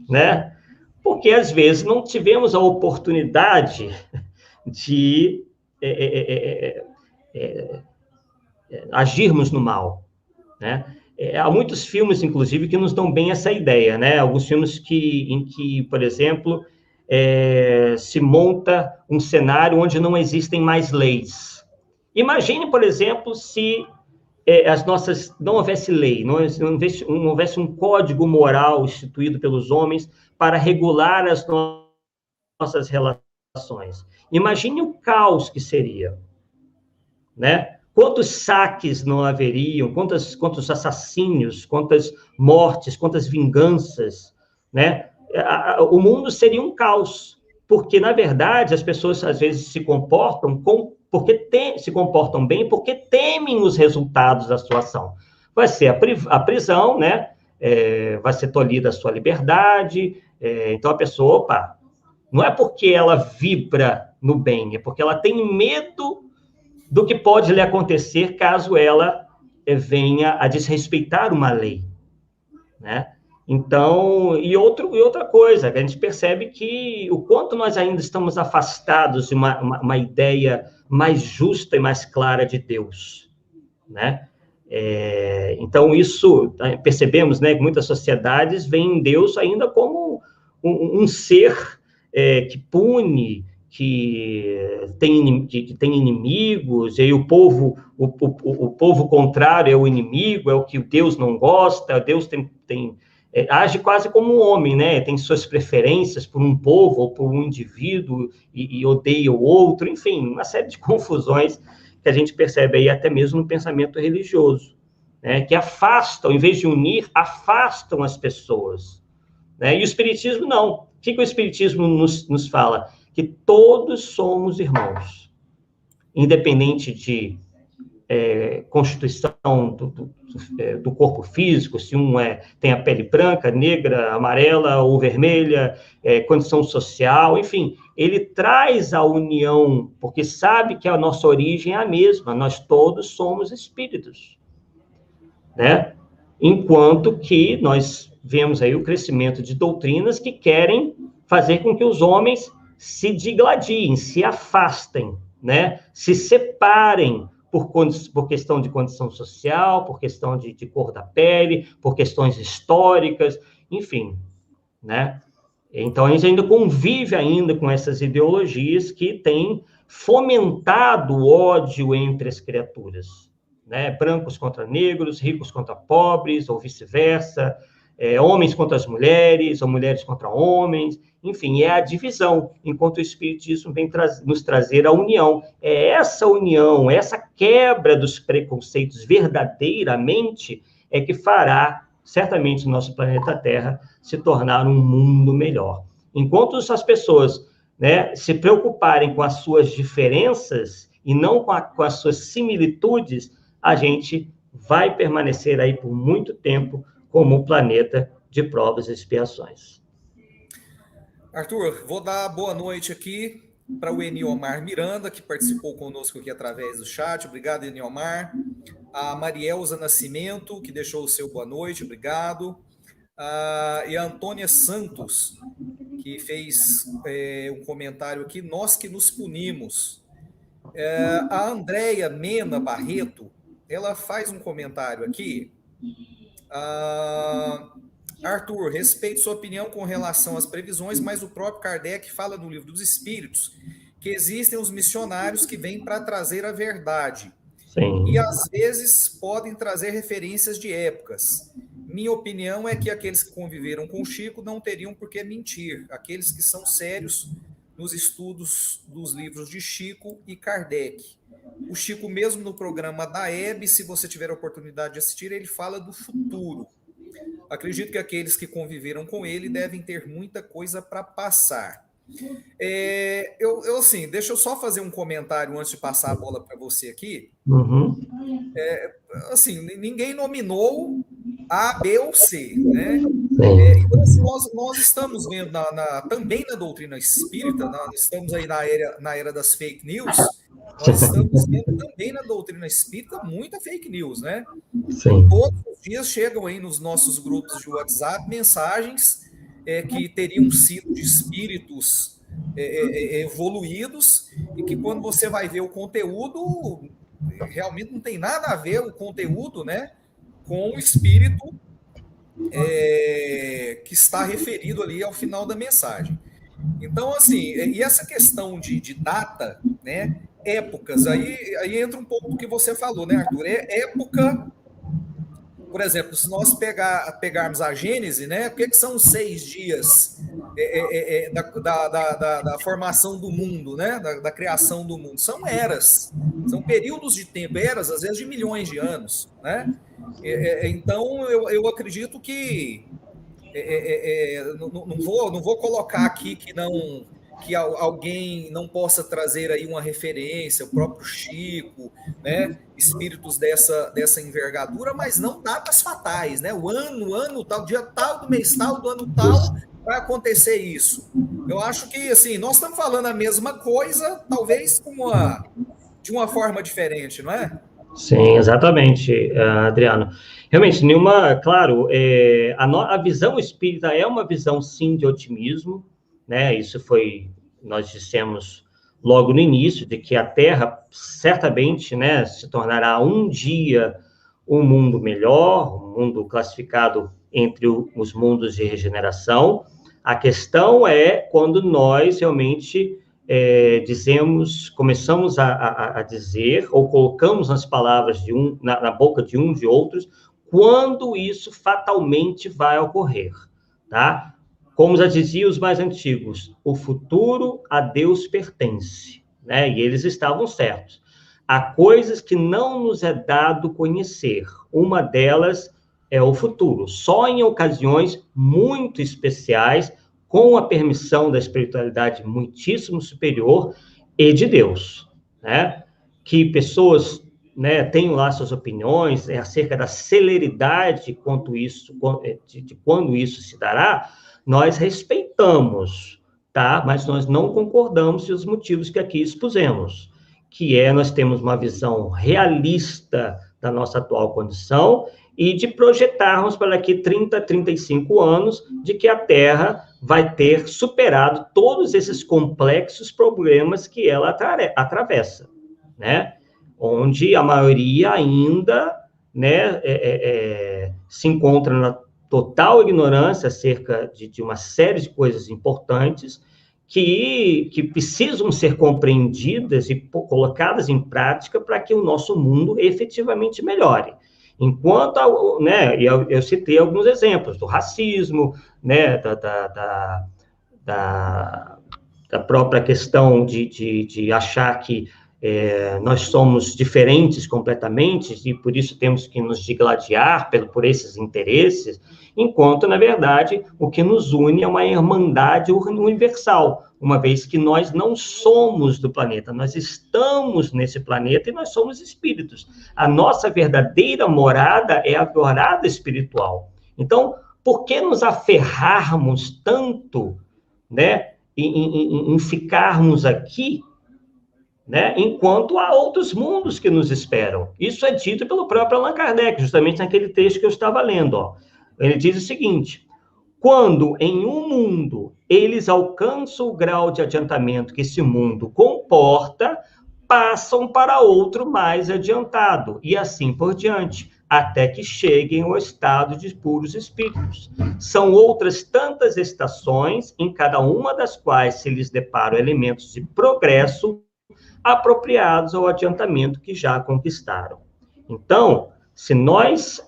né? Porque, às vezes, não tivemos a oportunidade de agirmos no mal, né? Há muitos filmes, inclusive, que nos dão bem essa ideia, né? Alguns filmes em que, por exemplo, se monta um cenário onde não existem mais leis. Imagine, por exemplo, se não houvesse lei, não houvesse um código moral instituído pelos homens para regular as nossas relações. Imagine o caos que seria, né? Quantos saques não haveriam, quantos assassínios, quantas mortes, quantas vinganças, né? O mundo seria um caos, porque, na verdade, as pessoas, às vezes, se comportam bem porque temem os resultados da sua ação. Vai ser a prisão, né? Vai ser tolhida a sua liberdade, então a pessoa, opa, não é porque ela vibra no bem, é porque ela tem medo do que pode lhe acontecer caso ela venha a desrespeitar uma lei, né? Então, e outra coisa, que a gente percebe que o quanto nós ainda estamos afastados de uma ideia mais justa e mais clara de Deus, né? Então, isso, percebemos, né, que muitas sociedades veem Deus ainda como um ser que pune, que tem inimigos, e aí o povo contrário é o inimigo, é o que Deus não gosta, Deus age quase como um homem, né? Tem suas preferências por um povo ou por um indivíduo e odeia o outro, enfim, uma série de confusões que a gente percebe aí até mesmo no pensamento religioso, né, que afastam, em vez de unir, afastam as pessoas, né? E o Espiritismo não. O que o Espiritismo nos fala? Que todos somos irmãos, independente de constituição do corpo físico, se um tem a pele branca, negra, amarela ou vermelha, condição social, enfim, ele traz a união, porque sabe que a nossa origem é a mesma, nós todos somos espíritos, né? Enquanto que nós vemos aí o crescimento de doutrinas que querem fazer com que os homens se digladiem, se afastem, né? Se separem por questão de condição social, por questão de cor da pele, por questões históricas, enfim, né? Então, a gente ainda convive ainda com essas ideologias que têm fomentado o ódio entre as criaturas, né? Brancos contra negros, ricos contra pobres, ou vice-versa, homens contra as mulheres, ou mulheres contra homens, enfim, é a divisão, enquanto o Espiritismo vem nos trazer a união. É essa união, essa quebra dos preconceitos verdadeiramente que fará, certamente, o nosso planeta Terra se tornar um mundo melhor. Enquanto as pessoas, né, se preocuparem com as suas diferenças e não com as suas similitudes, a gente vai permanecer aí por muito tempo como um planeta de provas e expiações. Arthur, vou dar boa noite aqui para o Eniomar Miranda, que participou conosco aqui através do chat. Obrigado, Eniomar. A Marielza Nascimento, que deixou o seu boa noite, obrigado. E a Antônia Santos, que fez um comentário aqui, nós que nos punimos. A Andréia Mena Barreto, ela faz um comentário aqui. Arthur, respeito sua opinião com relação às previsões, mas o próprio Kardec fala no Livro dos Espíritos que existem os missionários que vêm para trazer a verdade. Sim. E às vezes podem trazer referências de épocas. Minha opinião é que aqueles que conviveram com Chico não teriam por que mentir, aqueles que são sérios nos estudos dos livros de Chico e Kardec. O Chico, mesmo no programa da Hebe, se você tiver a oportunidade de assistir, ele fala do futuro. Acredito que aqueles que conviveram com ele devem ter muita coisa para passar. Assim, deixa eu só fazer um comentário antes de passar a bola para você aqui. Uhum. Assim, ninguém nominou A, B ou C, né? Então, assim, nós estamos vendo também na doutrina espírita, nós estamos aí na era das fake news, nós estamos vendo também na doutrina espírita muita fake news, né? Sim. Todos os dias chegam aí nos nossos grupos de WhatsApp mensagens que teriam sido de espíritos evoluídos e que quando você vai ver o conteúdo, realmente não tem nada a ver o conteúdo, né, com o espírito que está referido ali ao final da mensagem. Então, assim, e essa questão de data, né, épocas, aí entra um pouco do que você falou, né, Arthur? Época, por exemplo, se nós pegarmos a Gênese, né, o que são os 6 dias da formação do mundo, né, da criação do mundo? São eras, são períodos de tempo, eras, às vezes, de milhões de anos, né? Então, eu acredito que não vou colocar aqui que alguém não possa trazer aí uma referência, o próprio Chico, né, espíritos dessa envergadura, mas não datas fatais, né? O ano tal, dia tal do mês tal, do ano tal, vai acontecer isso. Eu acho que, assim, nós estamos falando a mesma coisa, talvez de uma forma diferente, não é? Sim, exatamente, Adriano. Realmente, claro, a visão espírita é uma visão, sim, de otimismo, né? Isso nós dissemos logo no início, de que a Terra certamente, né, se tornará um dia um mundo melhor, um mundo classificado entre os mundos de regeneração. A questão é quando nós realmente começamos a dizer, ou colocamos nas palavras na boca de um de outros, quando isso fatalmente vai ocorrer, tá? Como já diziam os mais antigos, o futuro a Deus pertence, né? E eles estavam certos. há coisas que não nos é dado conhecer. Uma delas é o futuro. Só em ocasiões muito especiais, com a permissão da espiritualidade muitíssimo superior e de Deus, né? Que pessoas, né, tenham lá suas opiniões acerca da celeridade quanto isso, de quando isso se dará, nós respeitamos, tá? Mas nós não concordamos com os motivos que aqui expusemos, que é nós temos uma visão realista da nossa atual condição e de projetarmos para daqui 30, 35 anos de que a Terra vai ter superado todos esses complexos problemas que ela atravessa, né? Onde a maioria ainda, né, se encontra na total ignorância acerca de uma série de coisas importantes que precisam ser compreendidas e colocadas em prática para que o nosso mundo efetivamente melhore. Enquanto, né, eu citei alguns exemplos do racismo, né, da própria questão de achar que nós somos diferentes completamente e por isso temos que nos digladiar por esses interesses, enquanto, na verdade, o que nos une é uma irmandade universal, uma vez que nós não somos do planeta, nós estamos nesse planeta e nós somos espíritos. A nossa verdadeira morada é a morada espiritual. Então, por que nos aferrarmos tanto, né, em ficarmos aqui, né, enquanto há outros mundos que nos esperam? Isso é dito pelo próprio Allan Kardec, justamente naquele texto que eu estava lendo. Ó. Ele diz o seguinte: quando em um mundo eles alcançam o grau de adiantamento que esse mundo comporta, passam para outro mais adiantado, e assim por diante, até que cheguem ao estado de puros espíritos. São outras tantas estações, em cada uma das quais se lhes deparam elementos de progresso apropriados ao adiantamento que já conquistaram. Então, se nós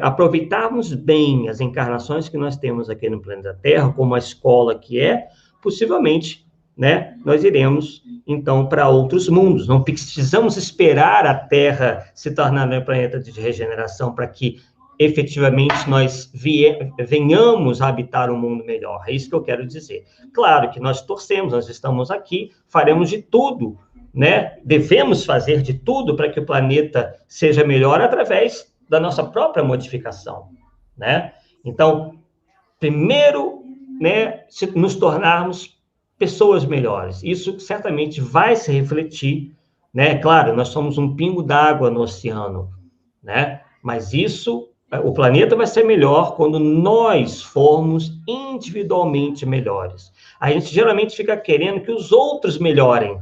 aproveitarmos bem as encarnações que nós temos aqui no planeta Terra, como a escola que é, possivelmente, né, nós iremos, então, para outros mundos. Não precisamos esperar a Terra se tornar um planeta de regeneração para que, efetivamente, nós venhamos a habitar um mundo melhor. É isso que eu quero dizer. Claro que nós torcemos, nós estamos aqui, faremos de tudo, né? Devemos fazer de tudo para que o planeta seja melhor através da nossa própria modificação, né? Então, primeiro, né, se nos tornarmos pessoas melhores. Isso certamente vai se refletir, né? Claro, nós somos um pingo d'água no oceano, né? Mas isso, o planeta vai ser melhor quando nós formos individualmente melhores. A gente geralmente fica querendo que os outros melhorem,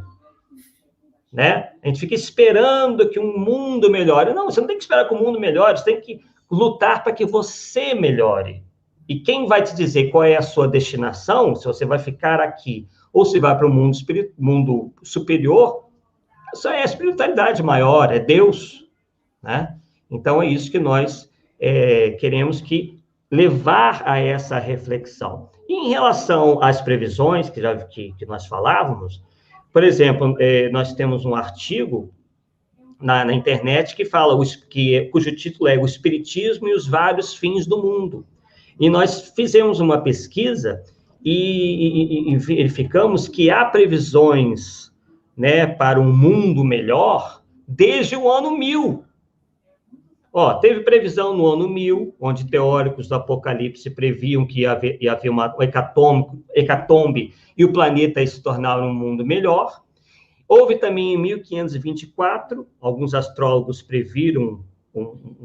né? A gente fica esperando que um mundo melhore. Não, você não tem que esperar que o mundo melhore, você tem que lutar para que você melhore. E quem vai te dizer qual é a sua destinação, se você vai ficar aqui ou se vai para o mundo superior, isso é a espiritualidade maior, é Deus, né? Então, é isso que nós queremos levar a essa reflexão. E em relação às previsões que nós falávamos, por exemplo, nós temos um artigo na internet que fala, cujo título é O Espiritismo e os Vários Fins do Mundo. E nós fizemos uma pesquisa e verificamos que há previsões, né, para um mundo melhor desde o ano 1000. Ó, teve previsão no ano 1000, onde teóricos do Apocalipse previam que ia haver uma hecatombe e o planeta ia se tornar um mundo melhor. Houve também em 1524, alguns astrólogos previram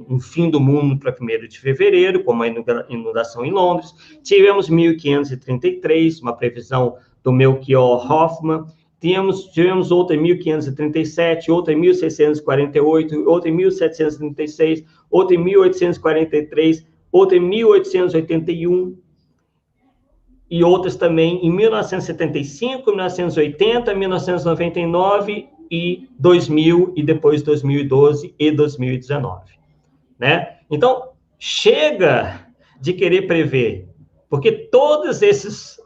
um fim do mundo para 1º de fevereiro, como a inundação em Londres. Tivemos 1533, uma previsão do Melchior Hoffman. Tivemos outra em 1537, outra em 1648, outra em 1736, outra em 1843, outra em 1881, e outras também em 1975, 1980, 1999 e 2000, e depois 2012 e 2019, né? Então, chega de querer prever, porque todos esses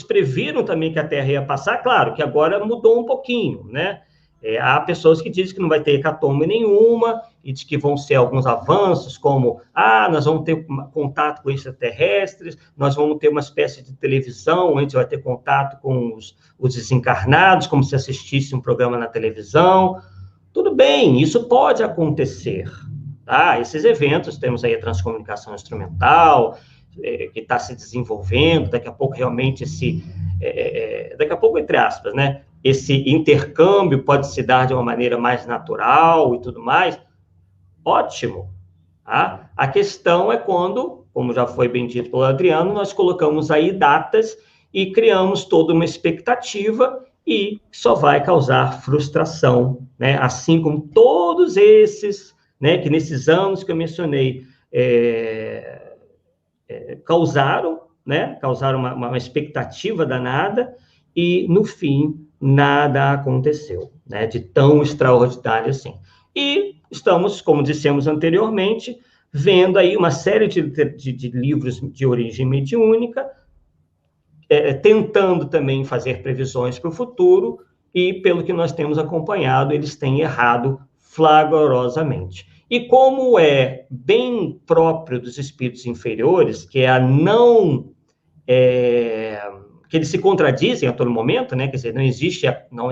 previram também que a Terra ia passar, claro que agora mudou um pouquinho, né? Há pessoas que dizem que não vai ter hecatombe nenhuma, e de que vão ser alguns avanços, como, nós vamos ter contato com extraterrestres, nós vamos ter uma espécie de televisão, onde a gente vai ter contato com os desencarnados, como se assistisse um programa na televisão. Tudo bem, isso pode acontecer. Tá? Esses eventos, temos aí a transcomunicação instrumental, que está se desenvolvendo, daqui a pouco realmente daqui a pouco, entre aspas, né? Esse intercâmbio pode se dar de uma maneira mais natural e tudo mais, ótimo. Tá? A questão é quando, como já foi bem dito pelo Adriano, nós colocamos aí datas e criamos toda uma expectativa e só vai causar frustração, né? Assim como todos esses, né, que nesses anos que eu mencionei, causaram uma expectativa danada e, no fim, nada aconteceu, né, de tão extraordinário assim. E estamos, como dissemos anteriormente, vendo aí uma série de livros de origem mediúnica, tentando também fazer previsões para o futuro, e, pelo que nós temos acompanhado, eles têm errado flagrosamente. E como é bem próprio dos espíritos inferiores, que é que eles se contradizem a todo momento, né? Quer dizer, não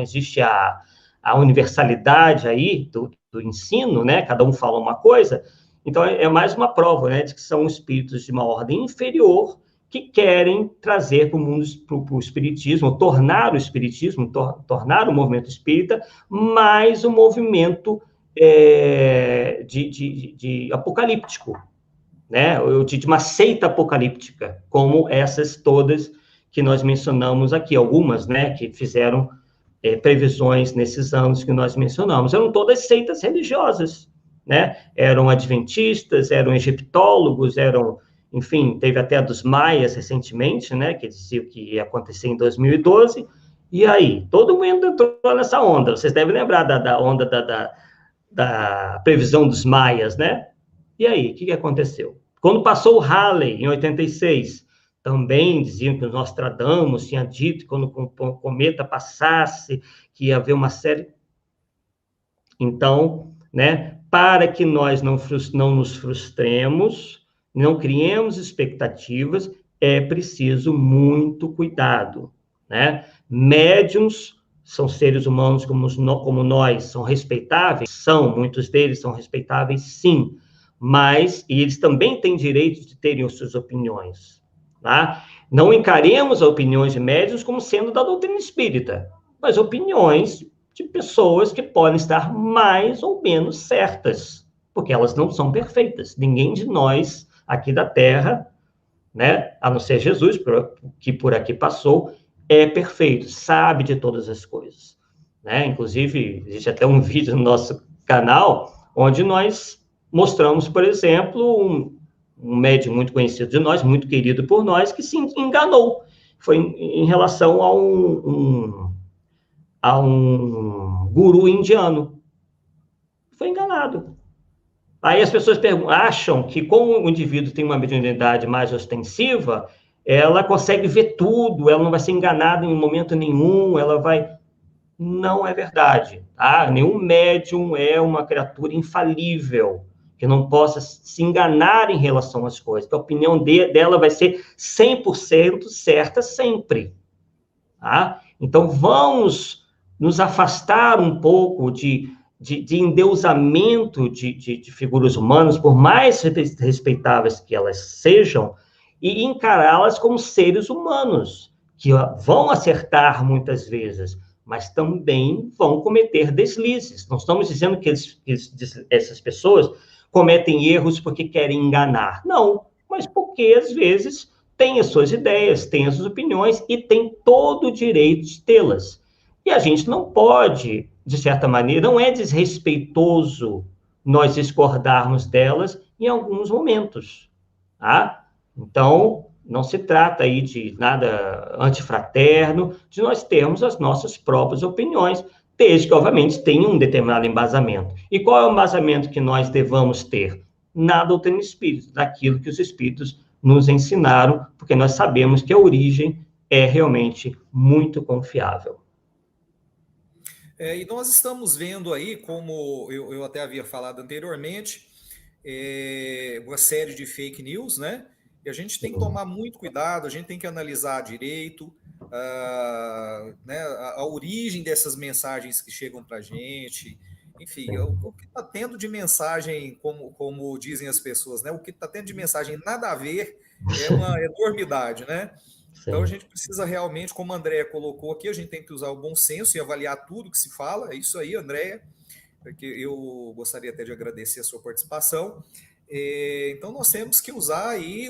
existe a universalidade aí do ensino, né? Cada um fala uma coisa. Então, é mais uma prova, né, de que são espíritos de uma ordem inferior que querem trazer para o mundo, para o espiritismo, tornar o espiritismo, tornar o movimento espírita mais um movimento de apocalíptico, né? De uma seita apocalíptica, como essas todas que nós mencionamos aqui, algumas, né, que fizeram previsões nesses anos que nós mencionamos. Eram todas seitas religiosas, né? Eram adventistas, eram egiptólogos, enfim, teve até a dos maias recentemente, né, que dizia que ia acontecer em 2012, e aí, todo mundo entrou nessa onda. Vocês devem lembrar da onda da previsão dos maias, né? E aí, o que aconteceu? Quando passou o Halley, em 86, também diziam que o Nostradamus tinha dito que quando o cometa passasse, que ia haver uma série... Então, né, para que nós não nos frustremos, não criemos expectativas, é preciso muito cuidado, né? Médiuns são seres humanos como nós, são respeitáveis? São, muitos deles são respeitáveis, sim, mas e eles também têm direito de terem as suas opiniões, tá? Não encaremos as opiniões de médiuns como sendo da doutrina espírita, mas opiniões de pessoas que podem estar mais ou menos certas, porque elas não são perfeitas. Ninguém de nós aqui da Terra, né, a não ser Jesus, que por aqui passou, é perfeito, sabe de todas as coisas, né? Inclusive, existe até um vídeo no nosso canal, onde nós mostramos, por exemplo, um médium muito conhecido de nós, muito querido por nós, que se enganou. Foi em relação a um guru indiano. Foi enganado. Aí as pessoas acham que, como o indivíduo tem uma mediunidade mais ostensiva, ela consegue ver tudo, ela não vai ser enganada em momento nenhum, ela vai... Não é verdade, tá? Nenhum médium é uma criatura infalível, que não possa se enganar em relação às coisas. A opinião dela vai ser 100% certa sempre, tá? Então, vamos nos afastar um pouco de endeusamento de figuras humanas, por mais respeitáveis que elas sejam, e encará-las como seres humanos, que vão acertar muitas vezes, mas também vão cometer deslizes. Não estamos dizendo que essas pessoas cometem erros porque querem enganar. Não, mas porque, às vezes, têm as suas ideias, têm as suas opiniões e têm todo o direito de tê-las. E a gente não pode, de certa maneira, não é desrespeitoso nós discordarmos delas em alguns momentos, tá? Então, não se trata aí de nada antifraterno, de nós termos as nossas próprias opiniões, desde que, obviamente, tenha um determinado embasamento. E qual é o embasamento que nós devamos ter? Na doutrina espírita, daquilo que os espíritos nos ensinaram, porque nós sabemos que a origem é realmente muito confiável. E nós estamos vendo aí, como eu até havia falado anteriormente, uma série de fake news, né? E a gente tem que tomar muito cuidado, a gente tem que analisar direito, né, a origem dessas mensagens que chegam para a gente. Enfim, o que está tendo de mensagem, como dizem as pessoas, né? O que está tendo de mensagem nada a ver é uma enormidade, né? Então a Sim. gente precisa realmente, como a Andréia colocou aqui, a gente tem que usar o bom senso e avaliar tudo que se fala. É isso aí, Andréia, porque eu gostaria até de agradecer a sua participação. Então nós temos que usar aí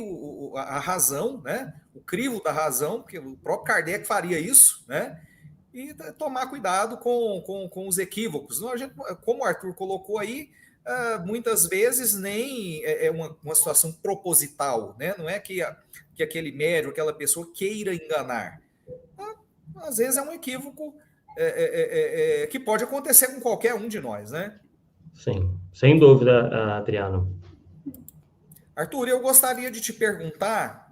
a razão, né? O crivo da razão, porque o próprio Kardec faria isso, né? E tomar cuidado com os equívocos. Não, como o Arthur colocou aí, muitas vezes nem é uma situação proposital, né? Não é que aquele médium, aquela pessoa queira enganar. Às vezes é um equívoco que pode acontecer com qualquer um de nós, né? Sim, sem dúvida, Adriano. Arthur, eu gostaria de te perguntar,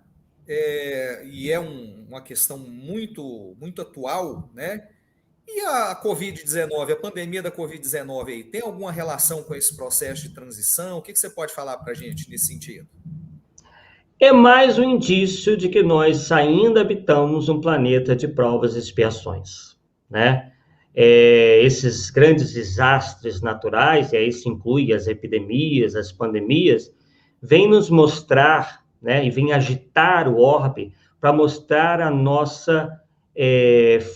e é uma questão muito, muito atual, né? E a Covid-19, a pandemia da Covid-19 aí, tem alguma relação com esse processo de transição? O que você pode falar para a gente nesse sentido? É mais um indício de que nós ainda habitamos um planeta de provas e expiações, né? Esses grandes desastres naturais, e aí se inclui as epidemias, as pandemias, vêm nos mostrar, né, e vêm agitar o orbe para mostrar a nossa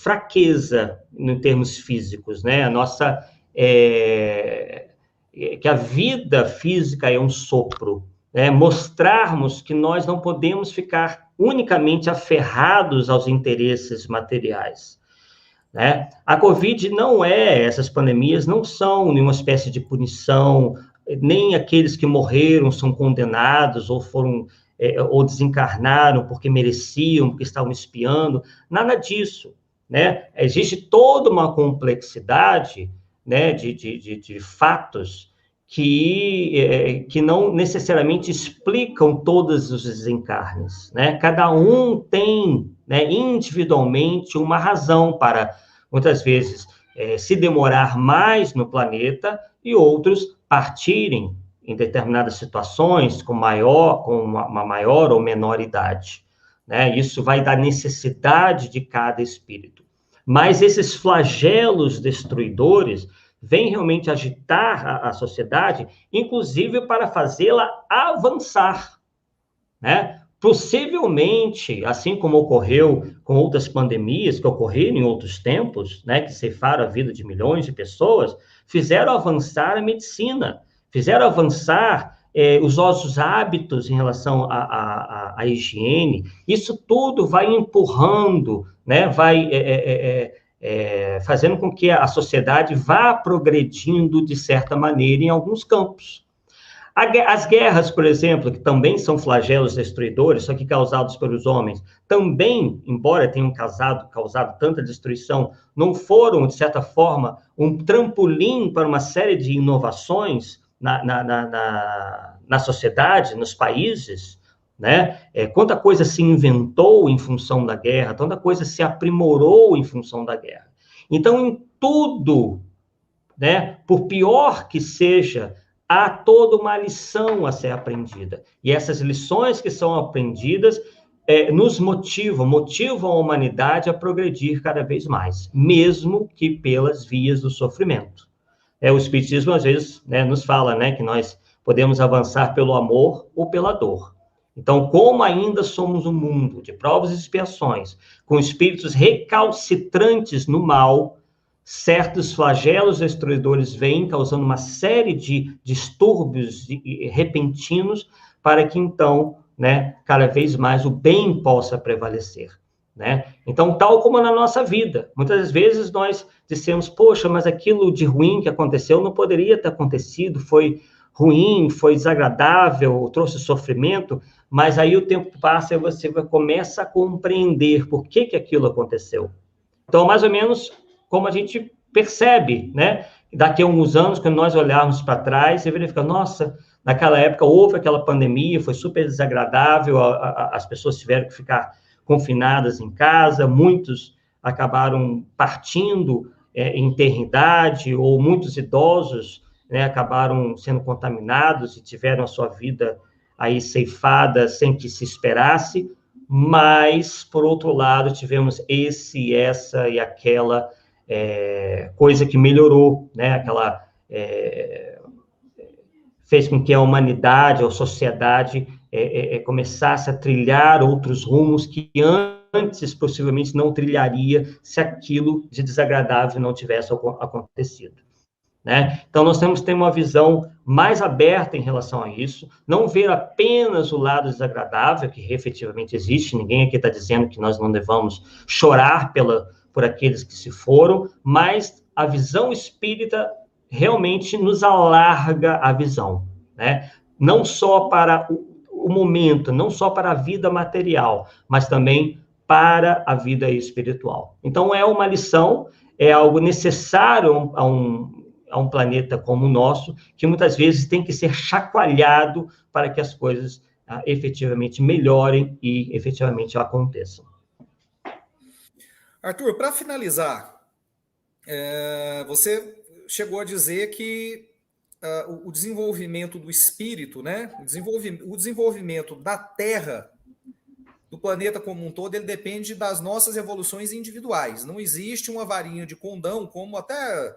fraqueza em termos físicos, né? A nossa que a vida física é um sopro, né? Mostrarmos que nós não podemos ficar unicamente aferrados aos interesses materiais, né? A Covid não essas pandemias não são nenhuma espécie de punição, nem aqueles que morreram são condenados ou foram ou desencarnaram porque mereciam, porque estavam espiando, nada disso, né? Existe toda uma complexidade, né, de fatos que não necessariamente explicam todos os desencarnes, né? Cada um tem, né, individualmente uma razão para, muitas vezes, se demorar mais no planeta e outros partirem em determinadas situações com uma maior ou menor idade, né? Isso vai da necessidade de cada espírito. Mas esses flagelos destruidores vêm realmente agitar a sociedade, inclusive para fazê-la avançar, né? Possivelmente, assim como ocorreu com outras pandemias que ocorreram em outros tempos, né, que ceifaram a vida de milhões de pessoas, fizeram avançar a medicina, fizeram avançar os nossos hábitos em relação à higiene. Isso tudo vai empurrando, né, vai fazendo com que a sociedade vá progredindo de certa maneira em alguns campos. As guerras, por exemplo, que também são flagelos destruidores, só que causados pelos homens, também, embora tenham causado tanta destruição, não foram, de certa forma, um trampolim para uma série de inovações na sociedade, nos países, né? Quanta coisa se inventou em função da guerra, tanta coisa se aprimorou em função da guerra. Então, em tudo, né, por pior que seja, há toda uma lição a ser aprendida. E essas lições que são aprendidas nos motivam a humanidade a progredir cada vez mais, mesmo que pelas vias do sofrimento. O Espiritismo, às vezes, né, nos fala, né, que nós podemos avançar pelo amor ou pela dor. Então, como ainda somos um mundo de provas e expiações, com espíritos recalcitrantes no mal, certos flagelos destruidores vêm causando uma série de distúrbios repentinos para que, então, né, cada vez mais o bem possa prevalecer, né? Então, tal como na nossa vida, muitas vezes nós dissemos, poxa, mas aquilo de ruim que aconteceu não poderia ter acontecido, foi ruim, foi desagradável, trouxe sofrimento, mas aí o tempo passa e você começa a compreender por que aquilo aconteceu. Então, mais ou menos como a gente percebe, né? Daqui a alguns anos, quando nós olharmos para trás e verificar, nossa, naquela época houve aquela pandemia, foi super desagradável, as pessoas tiveram que ficar confinadas em casa, muitos acabaram partindo enfermidade, ou muitos idosos, né, acabaram sendo contaminados e tiveram a sua vida aí ceifada sem que se esperasse, mas, por outro lado, tivemos essa e aquela coisa que melhorou, né, aquela fez com que a humanidade, a sociedade, começasse a trilhar outros rumos que antes, possivelmente, não trilharia se aquilo de desagradável não tivesse acontecido. Né? Então, nós temos que ter uma visão mais aberta em relação a isso, não ver apenas o lado desagradável, que efetivamente existe, ninguém aqui está dizendo que nós não devamos chorar por aqueles que se foram, mas a visão espírita realmente nos alarga a visão, né? Não só para o momento, não só para a vida material, mas também para a vida espiritual. Então, é uma lição, é algo necessário a um planeta como o nosso, que muitas vezes tem que ser chacoalhado para que as coisas efetivamente melhorem e efetivamente aconteçam. Arthur, para finalizar, você chegou a dizer que o desenvolvimento do espírito, né, o desenvolvimento da Terra, do planeta como um todo, ele depende das nossas evoluções individuais. Não existe uma varinha de condão, como até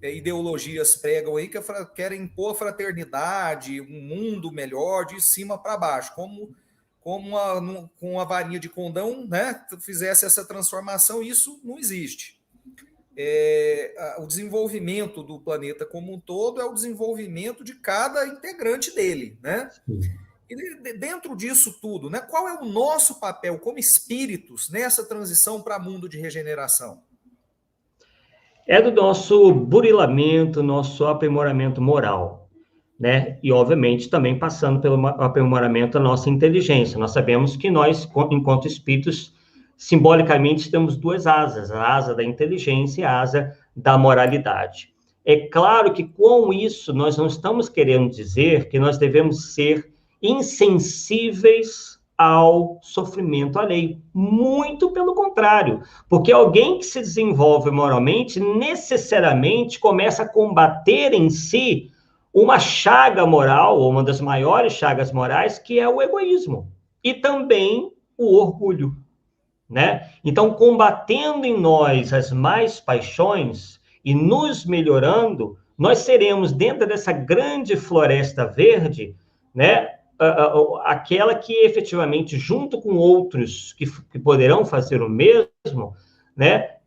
ideologias pregam aí, que querem impor fraternidade, um mundo melhor de cima para baixo, como com a varinha de condão, né, fizesse essa transformação. Isso não existe. O desenvolvimento do planeta como um todo é o desenvolvimento de cada integrante dele, né? E dentro disso tudo, né, qual é o nosso papel como espíritos nessa transição para mundo de regeneração? É do nosso burilamento, nosso aprimoramento moral, né? E, obviamente, também passando pelo aprimoramento da nossa inteligência. Nós sabemos que nós, enquanto espíritos, simbolicamente temos duas asas, a asa da inteligência e a asa da moralidade. É claro que, com isso, nós não estamos querendo dizer que nós devemos ser insensíveis ao sofrimento alheio. Muito pelo contrário, porque alguém que se desenvolve moralmente necessariamente começa a combater em si uma chaga moral, ou uma das maiores chagas morais, que é o egoísmo e também o orgulho, né? Então, combatendo em nós as mais paixões e nos melhorando, nós seremos, dentro dessa grande floresta verde, né, aquela que efetivamente, junto com outros que poderão fazer o mesmo, né,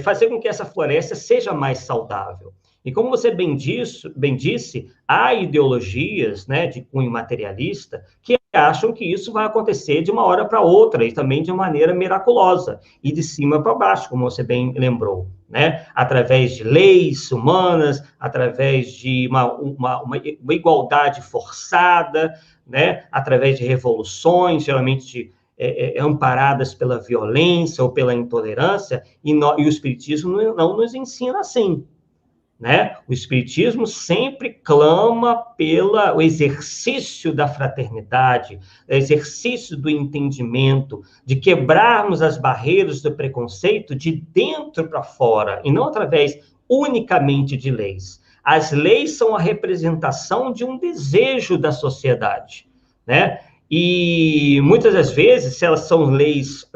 fazer com que essa floresta seja mais saudável. E como você bem disse, há ideologias, né, de cunho materialista que acham que isso vai acontecer de uma hora para outra e também de maneira miraculosa e de cima para baixo, como você bem lembrou, né? Através de leis humanas, através de uma igualdade forçada, né? Através de revoluções, geralmente amparadas pela violência ou pela intolerância, e o Espiritismo não nos ensina assim. Né? O Espiritismo sempre clama pelo exercício da fraternidade, o exercício do entendimento, de quebrarmos as barreiras do preconceito de dentro para fora, e não através unicamente de leis. As leis são a representação de um desejo da sociedade, né? E muitas das vezes, se elas são leis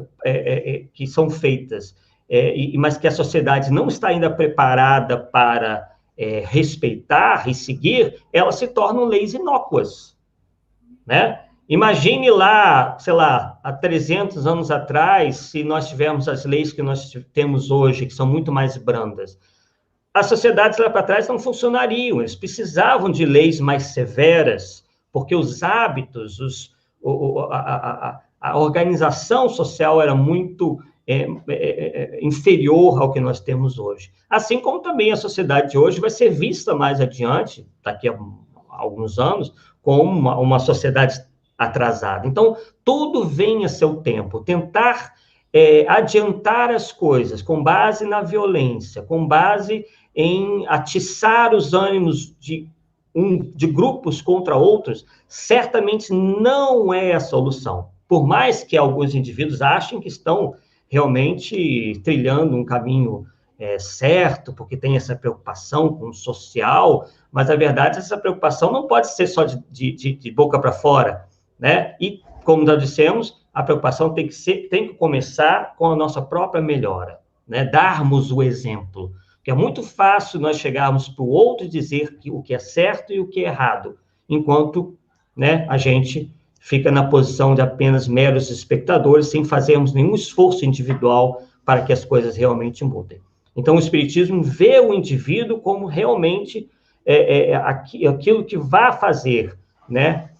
que são feitas mas que a sociedade não está ainda preparada para respeitar e seguir, elas se tornam leis inócuas, né? Imagine lá, sei lá, há 300 anos atrás, se nós tivermos as leis que nós temos hoje, que são muito mais brandas. As sociedades lá para trás não funcionariam, eles precisavam de leis mais severas, porque os hábitos, a organização social era muito inferior ao que nós temos hoje. Assim como também a sociedade de hoje vai ser vista mais adiante, daqui a alguns anos, como uma sociedade atrasada. Então, tudo vem a seu tempo. Tentar adiantar as coisas com base na violência, com base em atiçar os ânimos de grupos contra outros, certamente não é a solução. Por mais que alguns indivíduos achem que estão realmente trilhando um caminho certo, porque tem essa preocupação com o social, mas, na verdade, essa preocupação não pode ser só de boca para fora, né? E, como nós dissemos, a preocupação tem que começar com a nossa própria melhora, né? Darmos o exemplo, porque é muito fácil nós chegarmos para o outro e dizer o que é certo e o que é errado, enquanto, né, a gente fica na posição de apenas meros espectadores, sem fazermos nenhum esforço individual para que as coisas realmente mudem. Então, o Espiritismo vê o indivíduo como realmente aquilo que vai fazer, né,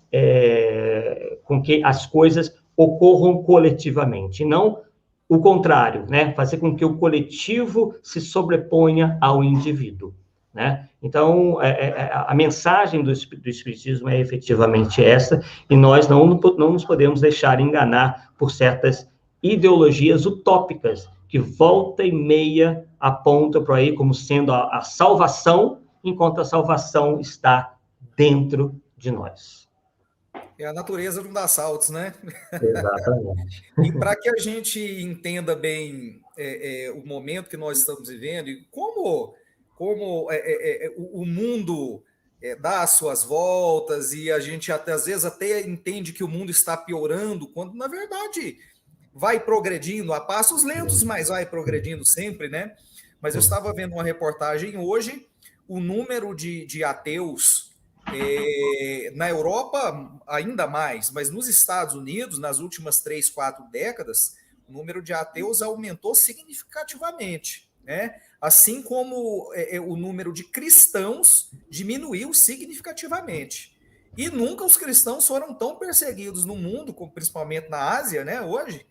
com que as coisas ocorram coletivamente, e não o contrário, né, fazer com que o coletivo se sobreponha ao indivíduo, né? Então, a mensagem do Espiritismo é efetivamente essa, e nós não nos podemos deixar enganar por certas ideologias utópicas, que volta e meia apontam para aí como sendo a salvação, enquanto a salvação está dentro de nós. A natureza não dá saltos, né? Exatamente. E para que a gente entenda bem o momento que nós estamos vivendo e como o mundo dá as suas voltas, e a gente às vezes até entende que o mundo está piorando, quando na verdade vai progredindo a passos lentos, mas vai progredindo sempre, né? Mas eu estava vendo uma reportagem hoje, o número de ateus na Europa ainda mais, mas nos Estados Unidos, nas últimas 3, 4 décadas, o número de ateus aumentou significativamente, né? Assim como o número de cristãos diminuiu significativamente. E nunca os cristãos foram tão perseguidos no mundo, principalmente na Ásia, né? Hoje,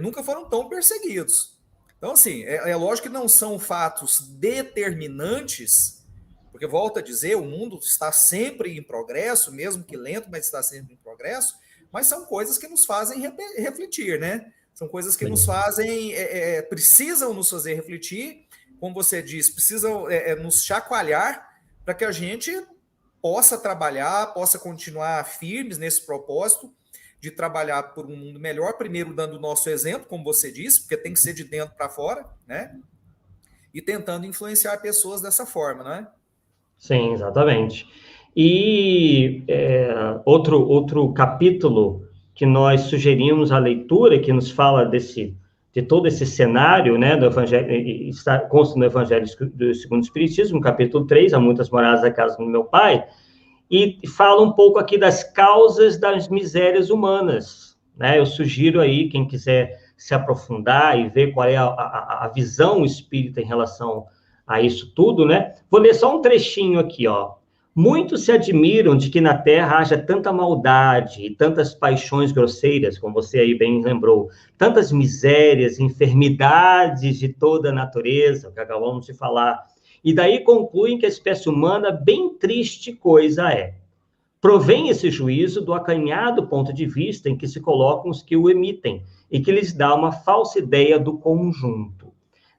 nunca foram tão perseguidos. Então, assim, é lógico que não são fatos determinantes, porque, volto a dizer, o mundo está sempre em progresso, mesmo que lento, mas está sempre em progresso, mas são coisas que nos fazem refletir, né? São coisas que nos fazem, precisam nos fazer refletir, como você disse, precisam nos chacoalhar para que a gente possa trabalhar, possa continuar firmes nesse propósito de trabalhar por um mundo melhor, primeiro dando o nosso exemplo, como você disse, porque tem que ser de dentro para fora, né? E tentando influenciar pessoas dessa forma, não é? Sim, exatamente. E outro capítulo que nós sugerimos a leitura, que nos fala de todo esse cenário, né, do Evangelho, consta no Evangelho do Segundo Espiritismo, capítulo 3, Há Muitas Moradas da Casa do Meu Pai, e fala um pouco aqui das causas das misérias humanas, né? Eu sugiro aí, quem quiser se aprofundar e ver qual é a visão espírita em relação a isso tudo, né? Vou ler só um trechinho aqui, ó. Muitos se admiram de que na Terra haja tanta maldade e tantas paixões grosseiras, como você aí bem lembrou, tantas misérias, enfermidades de toda a natureza, que acabamos de falar, e daí concluem que a espécie humana bem triste coisa é. Provém esse juízo do acanhado ponto de vista em que se colocam os que o emitem, e que lhes dá uma falsa ideia do conjunto.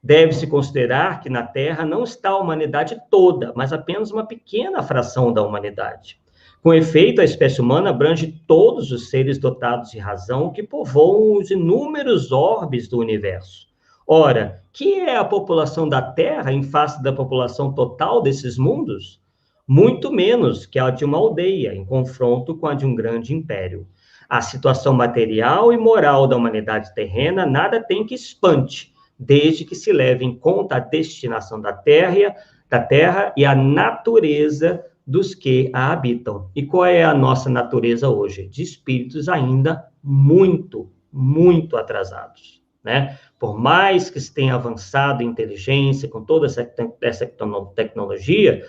Deve-se considerar que na Terra não está a humanidade toda, mas apenas uma pequena fração da humanidade. Com efeito, a espécie humana abrange todos os seres dotados de razão que povoam os inúmeros orbes do universo. Ora, que é a população da Terra em face da população total desses mundos? Muito menos que a de uma aldeia, em confronto com a de um grande império. A situação material e moral da humanidade terrena nada tem que espante, desde que se leve em conta a destinação da terra e a natureza dos que a habitam. E qual é a nossa natureza hoje? De espíritos ainda muito, muito atrasados, né? Por mais que se tenha avançado em inteligência, com toda essa tecnologia,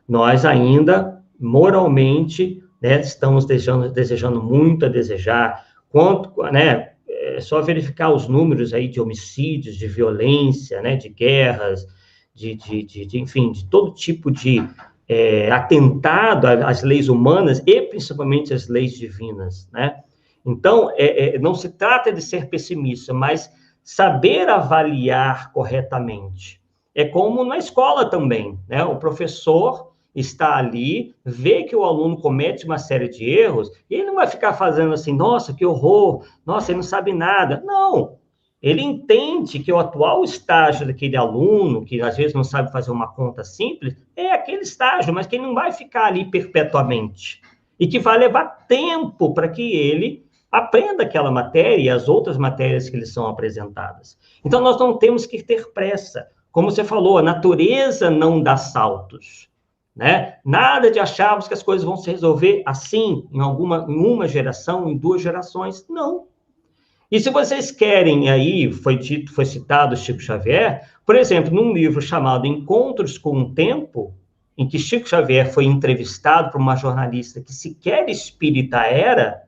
nós ainda, moralmente, né, estamos desejando muito a desejar, né? É só verificar os números aí de homicídios, de violência, né, de guerras, enfim, de todo tipo de atentado às leis humanas e principalmente às leis divinas, né? Então, não se trata de ser pessimista, mas saber avaliar corretamente. É como na escola também, né? O professor está ali, vê que o aluno comete uma série de erros, e ele não vai ficar fazendo assim, nossa, que horror, nossa, ele não sabe nada. Não, ele entende que o atual estágio daquele aluno, que às vezes não sabe fazer uma conta simples, é aquele estágio, mas que ele não vai ficar ali perpetuamente. E que vai levar tempo para que ele aprenda aquela matéria e as outras matérias que lhe são apresentadas. Então, nós não temos que ter pressa. Como você falou, a natureza não dá saltos, né? Nada de acharmos que as coisas vão se resolver assim, em uma geração, em 2 gerações. Não. E se vocês querem aí, foi citado Chico Xavier, por exemplo, num livro chamado Encontros com o Tempo, em que Chico Xavier foi entrevistado por uma jornalista que sequer espírita era,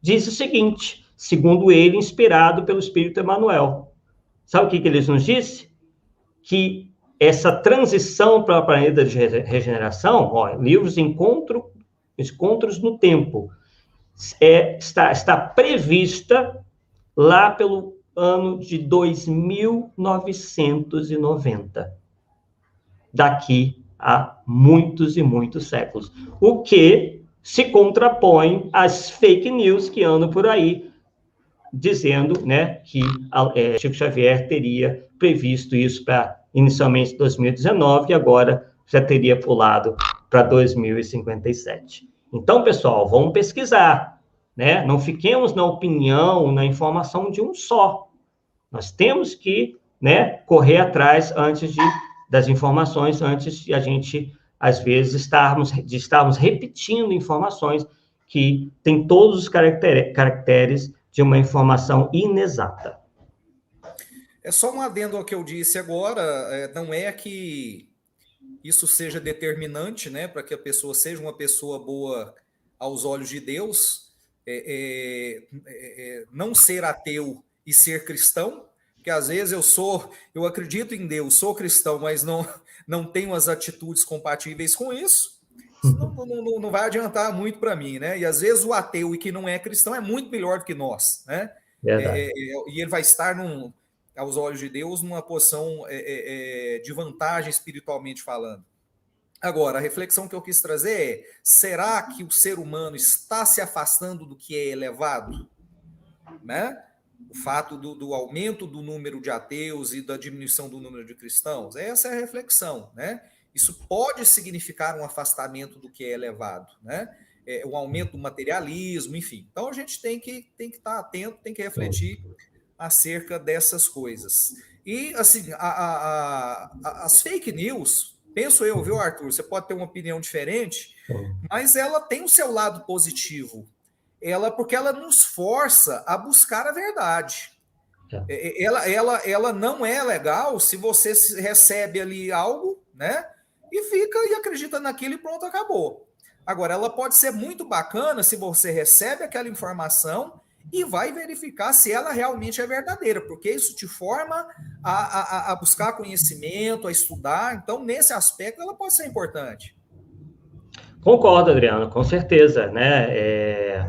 diz o seguinte, segundo ele, inspirado pelo Espírito Emmanuel. Sabe o que ele nos disse? Que essa transição para o planeta de regeneração, livros Encontros no Tempo, está prevista lá pelo ano de 2990, daqui a muitos e muitos séculos, o que se contrapõe às fake news que andam por aí, dizendo, né, que Chico Xavier teria previsto isso para inicialmente 2019 e agora já teria pulado para 2057. Então, pessoal, vamos pesquisar, né? Não fiquemos na opinião, na informação de um só. Nós temos que, né, correr atrás das informações, antes de a gente, às vezes, estarmos repetindo informações que têm todos os caracteres de uma informação inexata. É só um adendo ao que eu disse agora, não é que isso seja determinante, né, para que a pessoa seja uma pessoa boa aos olhos de Deus, não ser ateu e ser cristão, porque às vezes eu acredito em Deus, sou cristão, mas não tenho as atitudes compatíveis com isso, não vai adiantar muito para mim, né? E às vezes o ateu e que não é cristão é muito melhor do que nós, né? E ele vai estar, aos olhos de Deus, numa posição de vantagem espiritualmente falando. Agora, a reflexão que eu quis trazer é: será que o ser humano está se afastando do que é elevado? Né? O fato do aumento do número de ateus e da diminuição do número de cristãos? Essa é a reflexão, né? Isso pode significar um afastamento do que é elevado, né? Um aumento do materialismo, enfim. Então, a gente tem que estar atento, tem que refletir acerca dessas coisas. E, assim, as fake news, penso eu, viu, Arthur? Você pode ter uma opinião diferente, mas ela tem o seu lado positivo. Porque ela nos força a buscar a verdade. Ela não é legal se você recebe ali algo, né? E fica e acredita naquilo e pronto, acabou. Agora, ela pode ser muito bacana se você recebe aquela informação e vai verificar se ela realmente é verdadeira, porque isso te forma a buscar conhecimento, a estudar. Então, nesse aspecto, ela pode ser importante. Concordo, Adriano, com certeza, né?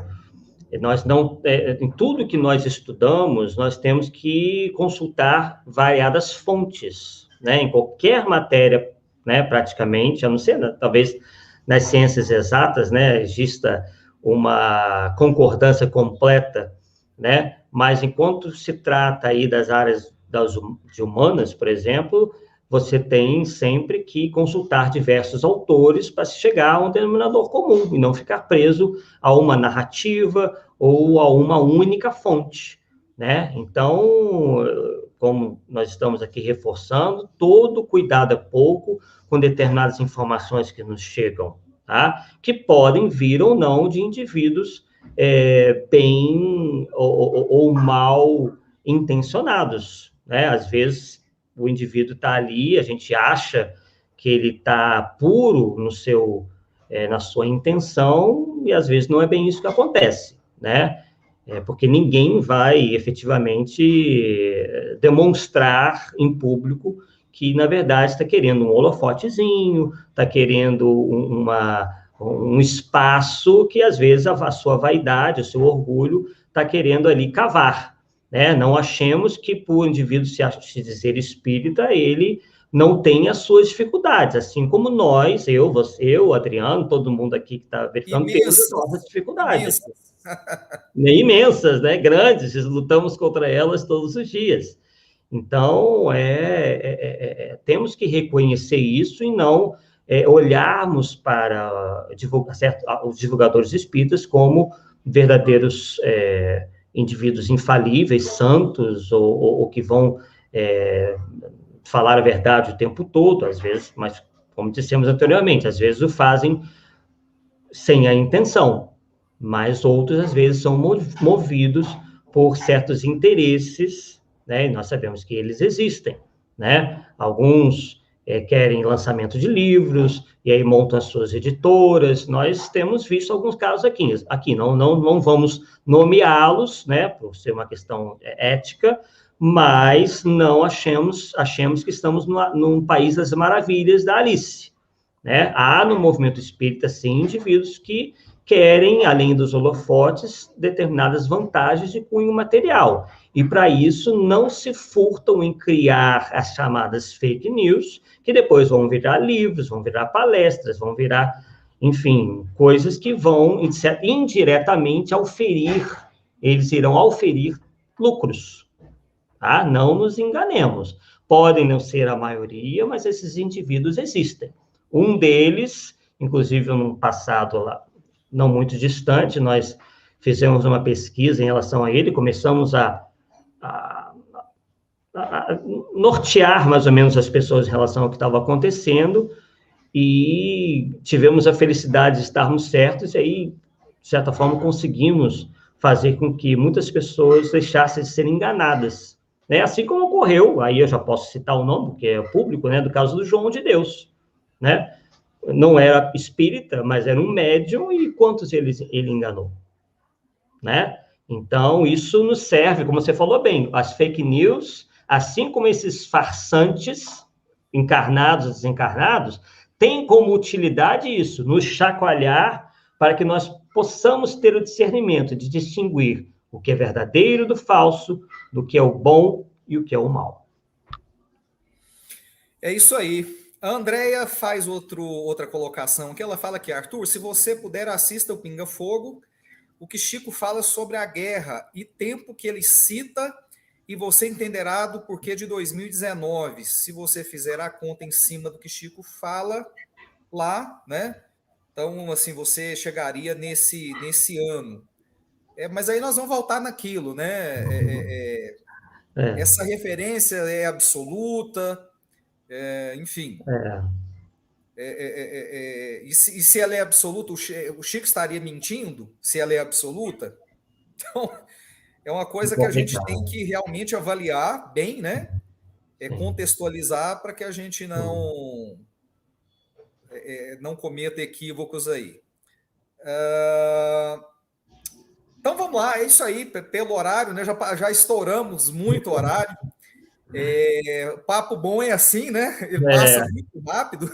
Em tudo que nós estudamos, nós temos que consultar variadas fontes, né? Em qualquer matéria, né, praticamente, a não ser, talvez, nas ciências exatas, né, exista uma concordância completa, né? Mas enquanto se trata aí das áreas de humanas, por exemplo, você tem sempre que consultar diversos autores para chegar a um denominador comum e não ficar preso a uma narrativa ou a uma única fonte, né? Então, como nós estamos aqui reforçando, todo cuidado é pouco com determinadas informações que nos chegam, tá? Que podem vir ou não de indivíduos bem ou mal intencionados, né? Às vezes o indivíduo está ali, a gente acha que ele está puro na sua intenção, e às vezes não é bem isso que acontece, né? Porque ninguém vai efetivamente demonstrar em público que, na verdade, está querendo um holofotezinho, está querendo um espaço que, às vezes, a sua vaidade, o seu orgulho está querendo ali cavar, né? Não achemos que, por o indivíduo se dizer espírita, ele não tem as suas dificuldades, assim como nós, você, o Adriano, todo mundo aqui que está verificando, temos as nossas dificuldades. né, imensas, né, grandes, lutamos contra elas todos os dias. Então, temos que reconhecer isso e não olharmos para os divulgadores espíritas como verdadeiros indivíduos infalíveis, santos, ou que vão falar a verdade o tempo todo, às vezes, mas, como dissemos anteriormente, às vezes o fazem sem a intenção, mas outros, às vezes, são movidos por certos interesses, né? E nós sabemos que eles existem, né? Alguns querem lançamento de livros, e aí montam as suas editoras. Nós temos visto alguns casos aqui não vamos nomeá-los, né? Por ser uma questão ética, mas não achemos que estamos num país das maravilhas da Alice, né? Há no movimento espírita, sim, indivíduos que querem, além dos holofotes, determinadas vantagens de cunho material. E, para isso, não se furtam em criar as chamadas fake news, que depois vão virar livros, vão virar palestras, vão virar, enfim, coisas que vão indiretamente eles irão auferir lucros. Tá? Não nos enganemos. Podem não ser a maioria, mas esses indivíduos existem. Um deles, inclusive, no passado não muito distante, nós fizemos uma pesquisa em relação a ele, começamos a nortear mais ou menos as pessoas em relação ao que estava acontecendo, e tivemos a felicidade de estarmos certos, e aí, de certa forma, conseguimos fazer com que muitas pessoas deixassem de ser enganadas, né? Assim como ocorreu, aí eu já posso citar o nome, porque é público, né, do caso do João de Deus, né? Não era espírita, mas era um médium, e quantos ele enganou, né? Então, isso nos serve, como você falou bem, as fake news, assim como esses farsantes, encarnados ou desencarnados, têm como utilidade isso, nos chacoalhar para que nós possamos ter o discernimento de distinguir o que é verdadeiro do falso, do que é o bom e o que é o mal. É isso aí. A Andrea faz outra colocação que ela fala que, Arthur, se você puder, assista o Pinga Fogo, o que Chico fala sobre a guerra e tempo que ele cita, e você entenderá do porquê de 2019. Se você fizer a conta em cima do que Chico fala lá, né? Então, assim, você chegaria nesse ano. Mas aí nós vamos voltar naquilo, né? Essa referência é absoluta, enfim. E se ela é absoluta, o Chico estaria mentindo se ela é absoluta? Então, é uma coisa que a gente tem que realmente avaliar bem, né? Contextualizar para que a gente não cometa equívocos aí. Então vamos lá, é isso aí, pelo horário, né? Já estouramos muito o horário. Papo bom é assim, né? Ele passa muito rápido.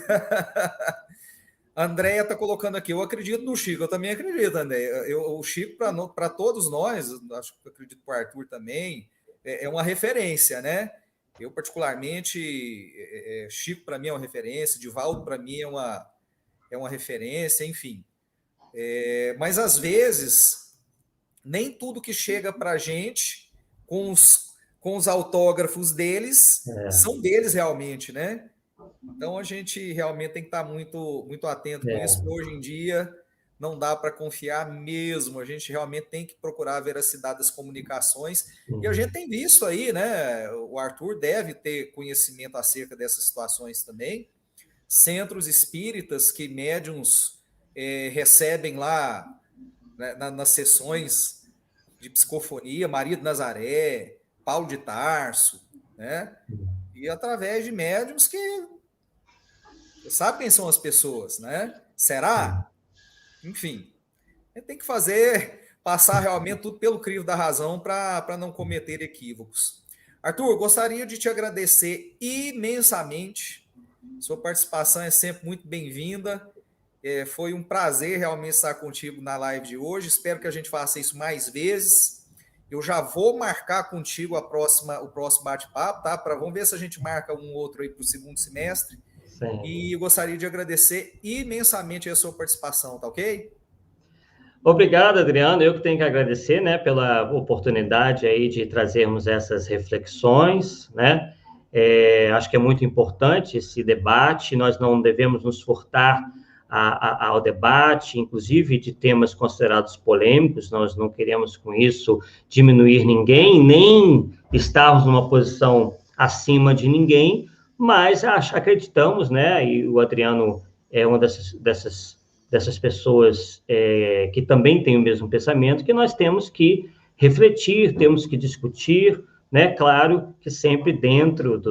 A Andréia está colocando aqui, eu acredito no Chico, eu também acredito, Andréia. O Chico, para todos nós, acho que eu acredito para o Arthur também, é uma referência, né? Eu, particularmente, Chico para mim é uma referência, Divaldo para mim é uma referência, enfim. Mas, às vezes, nem tudo que chega para a gente, com os autógrafos deles, são deles realmente, né? Então, a gente realmente tem que estar muito, muito atento com isso, porque hoje em dia não dá para confiar mesmo. A gente realmente tem que procurar a veracidade das comunicações. E a gente tem visto aí, né? O Arthur deve ter conhecimento acerca dessas situações também. Centros espíritas que médiums recebem lá, né, nas sessões de psicofonia, Maria de Nazaré, Paulo de Tarso, né? E através de médiums que sabe quem são as pessoas, né? Será? Enfim, tem que passar realmente tudo pelo crivo da razão para não cometer equívocos. Arthur, gostaria de te agradecer imensamente. Sua participação é sempre muito bem-vinda. Foi um prazer realmente estar contigo na live de hoje. Espero que a gente faça isso mais vezes. Eu já vou marcar contigo o próximo bate-papo, tá? Vamos ver se a gente marca um outro aí para o segundo semestre. Sim. E eu gostaria de agradecer imensamente a sua participação, tá ok? Obrigado, Adriano. Eu que tenho que agradecer, né, pela oportunidade aí de trazermos essas reflexões, né? Acho que é muito importante esse debate. Nós não devemos nos furtar ao debate, inclusive de temas considerados polêmicos. Nós não queremos, com isso, diminuir ninguém, nem estarmos numa posição acima de ninguém, mas acreditamos, né? E o Adriano é uma dessas pessoas que também têm o mesmo pensamento, que nós temos que refletir, temos que discutir, né? Claro que sempre dentro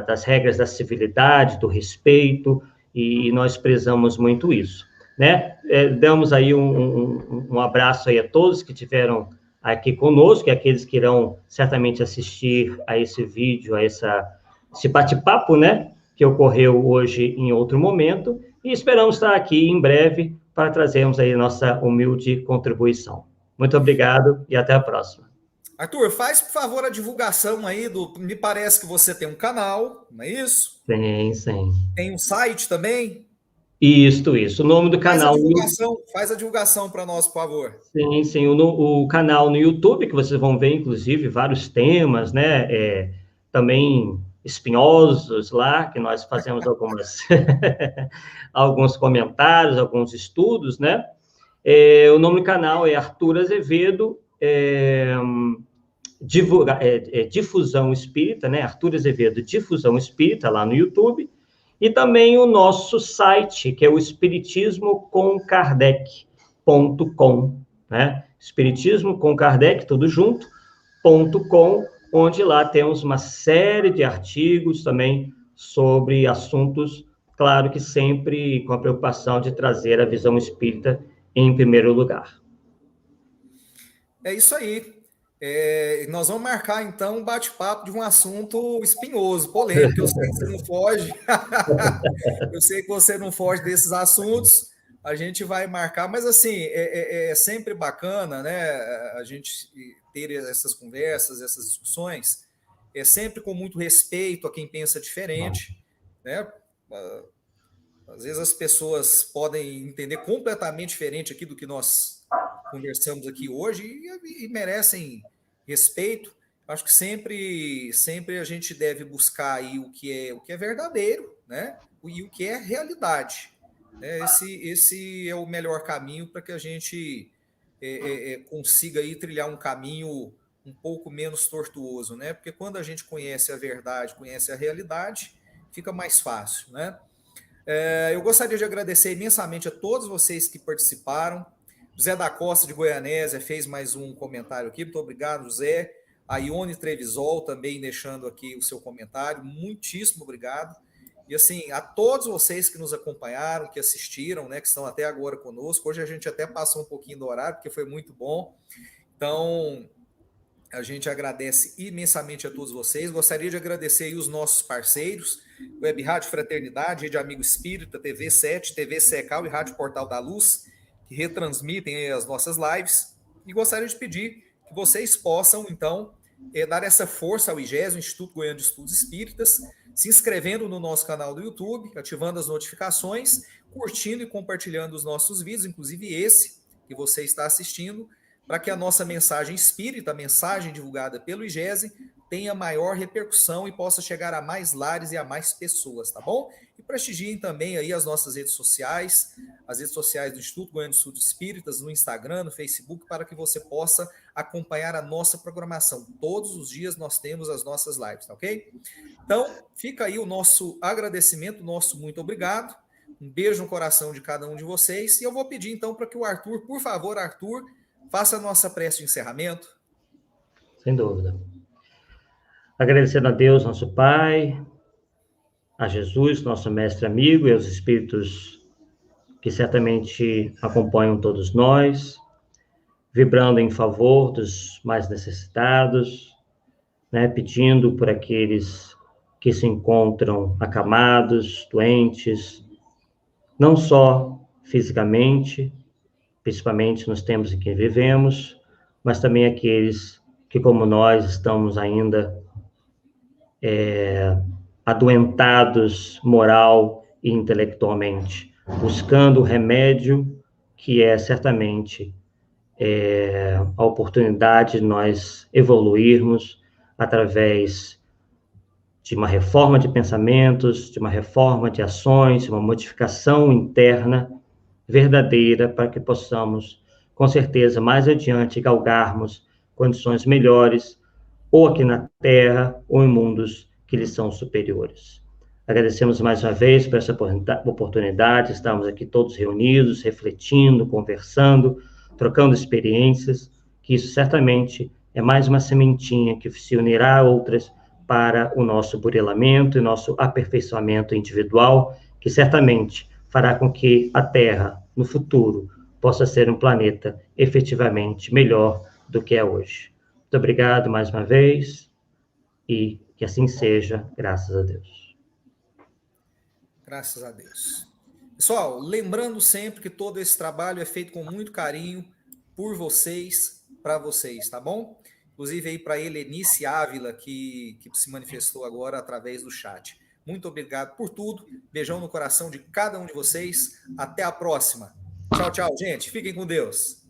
das regras da civilidade, do respeito, e nós prezamos muito isso, né? Damos aí um abraço aí a todos que tiveram aqui conosco, e aqueles que irão certamente assistir a esse vídeo, esse bate-papo, né? Que ocorreu hoje em outro momento, e esperamos estar aqui em breve para trazermos aí nossa humilde contribuição. Muito obrigado e até a próxima. Arthur, faz, por favor, a divulgação aí Me parece que você tem um canal, não é isso? Sim. Tem um site também? Isso. O nome do canal... Faz a divulgação para nós, por favor. Sim. O canal no YouTube, que vocês vão ver, inclusive, vários temas, né? Também espinhosos lá, que nós fazemos alguns comentários, alguns estudos, né? O nome do canal é Arthur Azevedo, Difusão Espírita, né? Arthur Azevedo Difusão Espírita, lá no YouTube, e também o nosso site, que é o espiritismocomkardec.com, né? Espiritismo com Kardec, tudo junto, .com, onde lá temos uma série de artigos também sobre assuntos, claro que sempre com a preocupação de trazer a visão espírita em primeiro lugar. É isso aí. Nós vamos marcar, então, um bate-papo de um assunto espinhoso, polêmico. Eu sei que você não foge. Eu sei que você não foge desses assuntos. A gente vai marcar, mas assim, é sempre bacana, né? A gente ter essas conversas, essas discussões, sempre com muito respeito a quem pensa diferente, né? Às vezes as pessoas podem entender completamente diferente aqui do que nós conversamos aqui hoje e merecem respeito. Acho que sempre a gente deve buscar aí o que é verdadeiro, né? E o que é realidade. Esse é o melhor caminho para que a gente consiga aí trilhar um caminho um pouco menos tortuoso, né? Porque quando a gente conhece a verdade, conhece a realidade, fica mais fácil, né? Eu gostaria de agradecer imensamente a todos vocês que participaram. José da Costa, de Goianésia, fez mais um comentário aqui. Muito obrigado, José. A Ione Trevisol também deixando aqui o seu comentário. Muitíssimo obrigado. E assim, a todos vocês que nos acompanharam, que assistiram, né, que estão até agora conosco. Hoje a gente até passou um pouquinho do horário, porque foi muito bom. Então, a gente agradece imensamente a todos vocês. Gostaria de agradecer aí os nossos parceiros, Web Rádio Fraternidade, Rede Amigo Espírita, TV 7, TV Secal e Rádio Portal da Luz, que retransmitem as nossas lives. E gostaria de pedir que vocês possam, então, dar essa força ao IGES, Instituto Goiano de Estudos Espíritas, se inscrevendo no nosso canal do YouTube, ativando as notificações, curtindo e compartilhando os nossos vídeos, inclusive esse que você está assistindo, para que a nossa mensagem espírita, a mensagem divulgada pelo IGESE, tenha maior repercussão e possa chegar a mais lares e a mais pessoas, tá bom? E prestigiem também aí as nossas redes sociais, as redes sociais do Instituto Goiano de Estudos Espíritas, no Instagram, no Facebook, para que você possa acompanhar a nossa programação. Todos os dias nós temos as nossas lives, tá ok? Então, fica aí o nosso agradecimento, nosso muito obrigado. Um beijo no coração de cada um de vocês. E eu vou pedir, então, para que o Arthur, por favor, Arthur, faça a nossa prece de encerramento. Sem dúvida. Agradecendo a Deus, nosso Pai, a Jesus, nosso mestre amigo, e aos espíritos que certamente acompanham todos nós, vibrando em favor dos mais necessitados, né, pedindo por aqueles que se encontram acamados, doentes, não só fisicamente, principalmente nos tempos em que vivemos, mas também aqueles que, como nós, estamos ainda adoentados moral e intelectualmente, buscando o remédio que é certamente a oportunidade de nós evoluirmos através de uma reforma de pensamentos, de uma reforma de ações, de uma modificação interna verdadeira para que possamos, com certeza, mais adiante, galgarmos condições melhores, ou aqui na Terra, ou em mundos que lhes são superiores. Agradecemos mais uma vez por essa oportunidade, estamos aqui todos reunidos, refletindo, conversando, trocando experiências, que isso certamente é mais uma sementinha que se unirá a outras para o nosso burilamento e nosso aperfeiçoamento individual, que certamente fará com que a Terra, no futuro, possa ser um planeta efetivamente melhor do que é hoje. Muito obrigado mais uma vez e que assim seja, graças a Deus. Graças a Deus. Pessoal, lembrando sempre que todo esse trabalho é feito com muito carinho por vocês, para vocês, tá bom? Inclusive aí para a Helenice Ávila, que se manifestou agora através do chat. Muito obrigado por tudo. Beijão no coração de cada um de vocês. Até a próxima. Tchau, tchau, gente. Fiquem com Deus.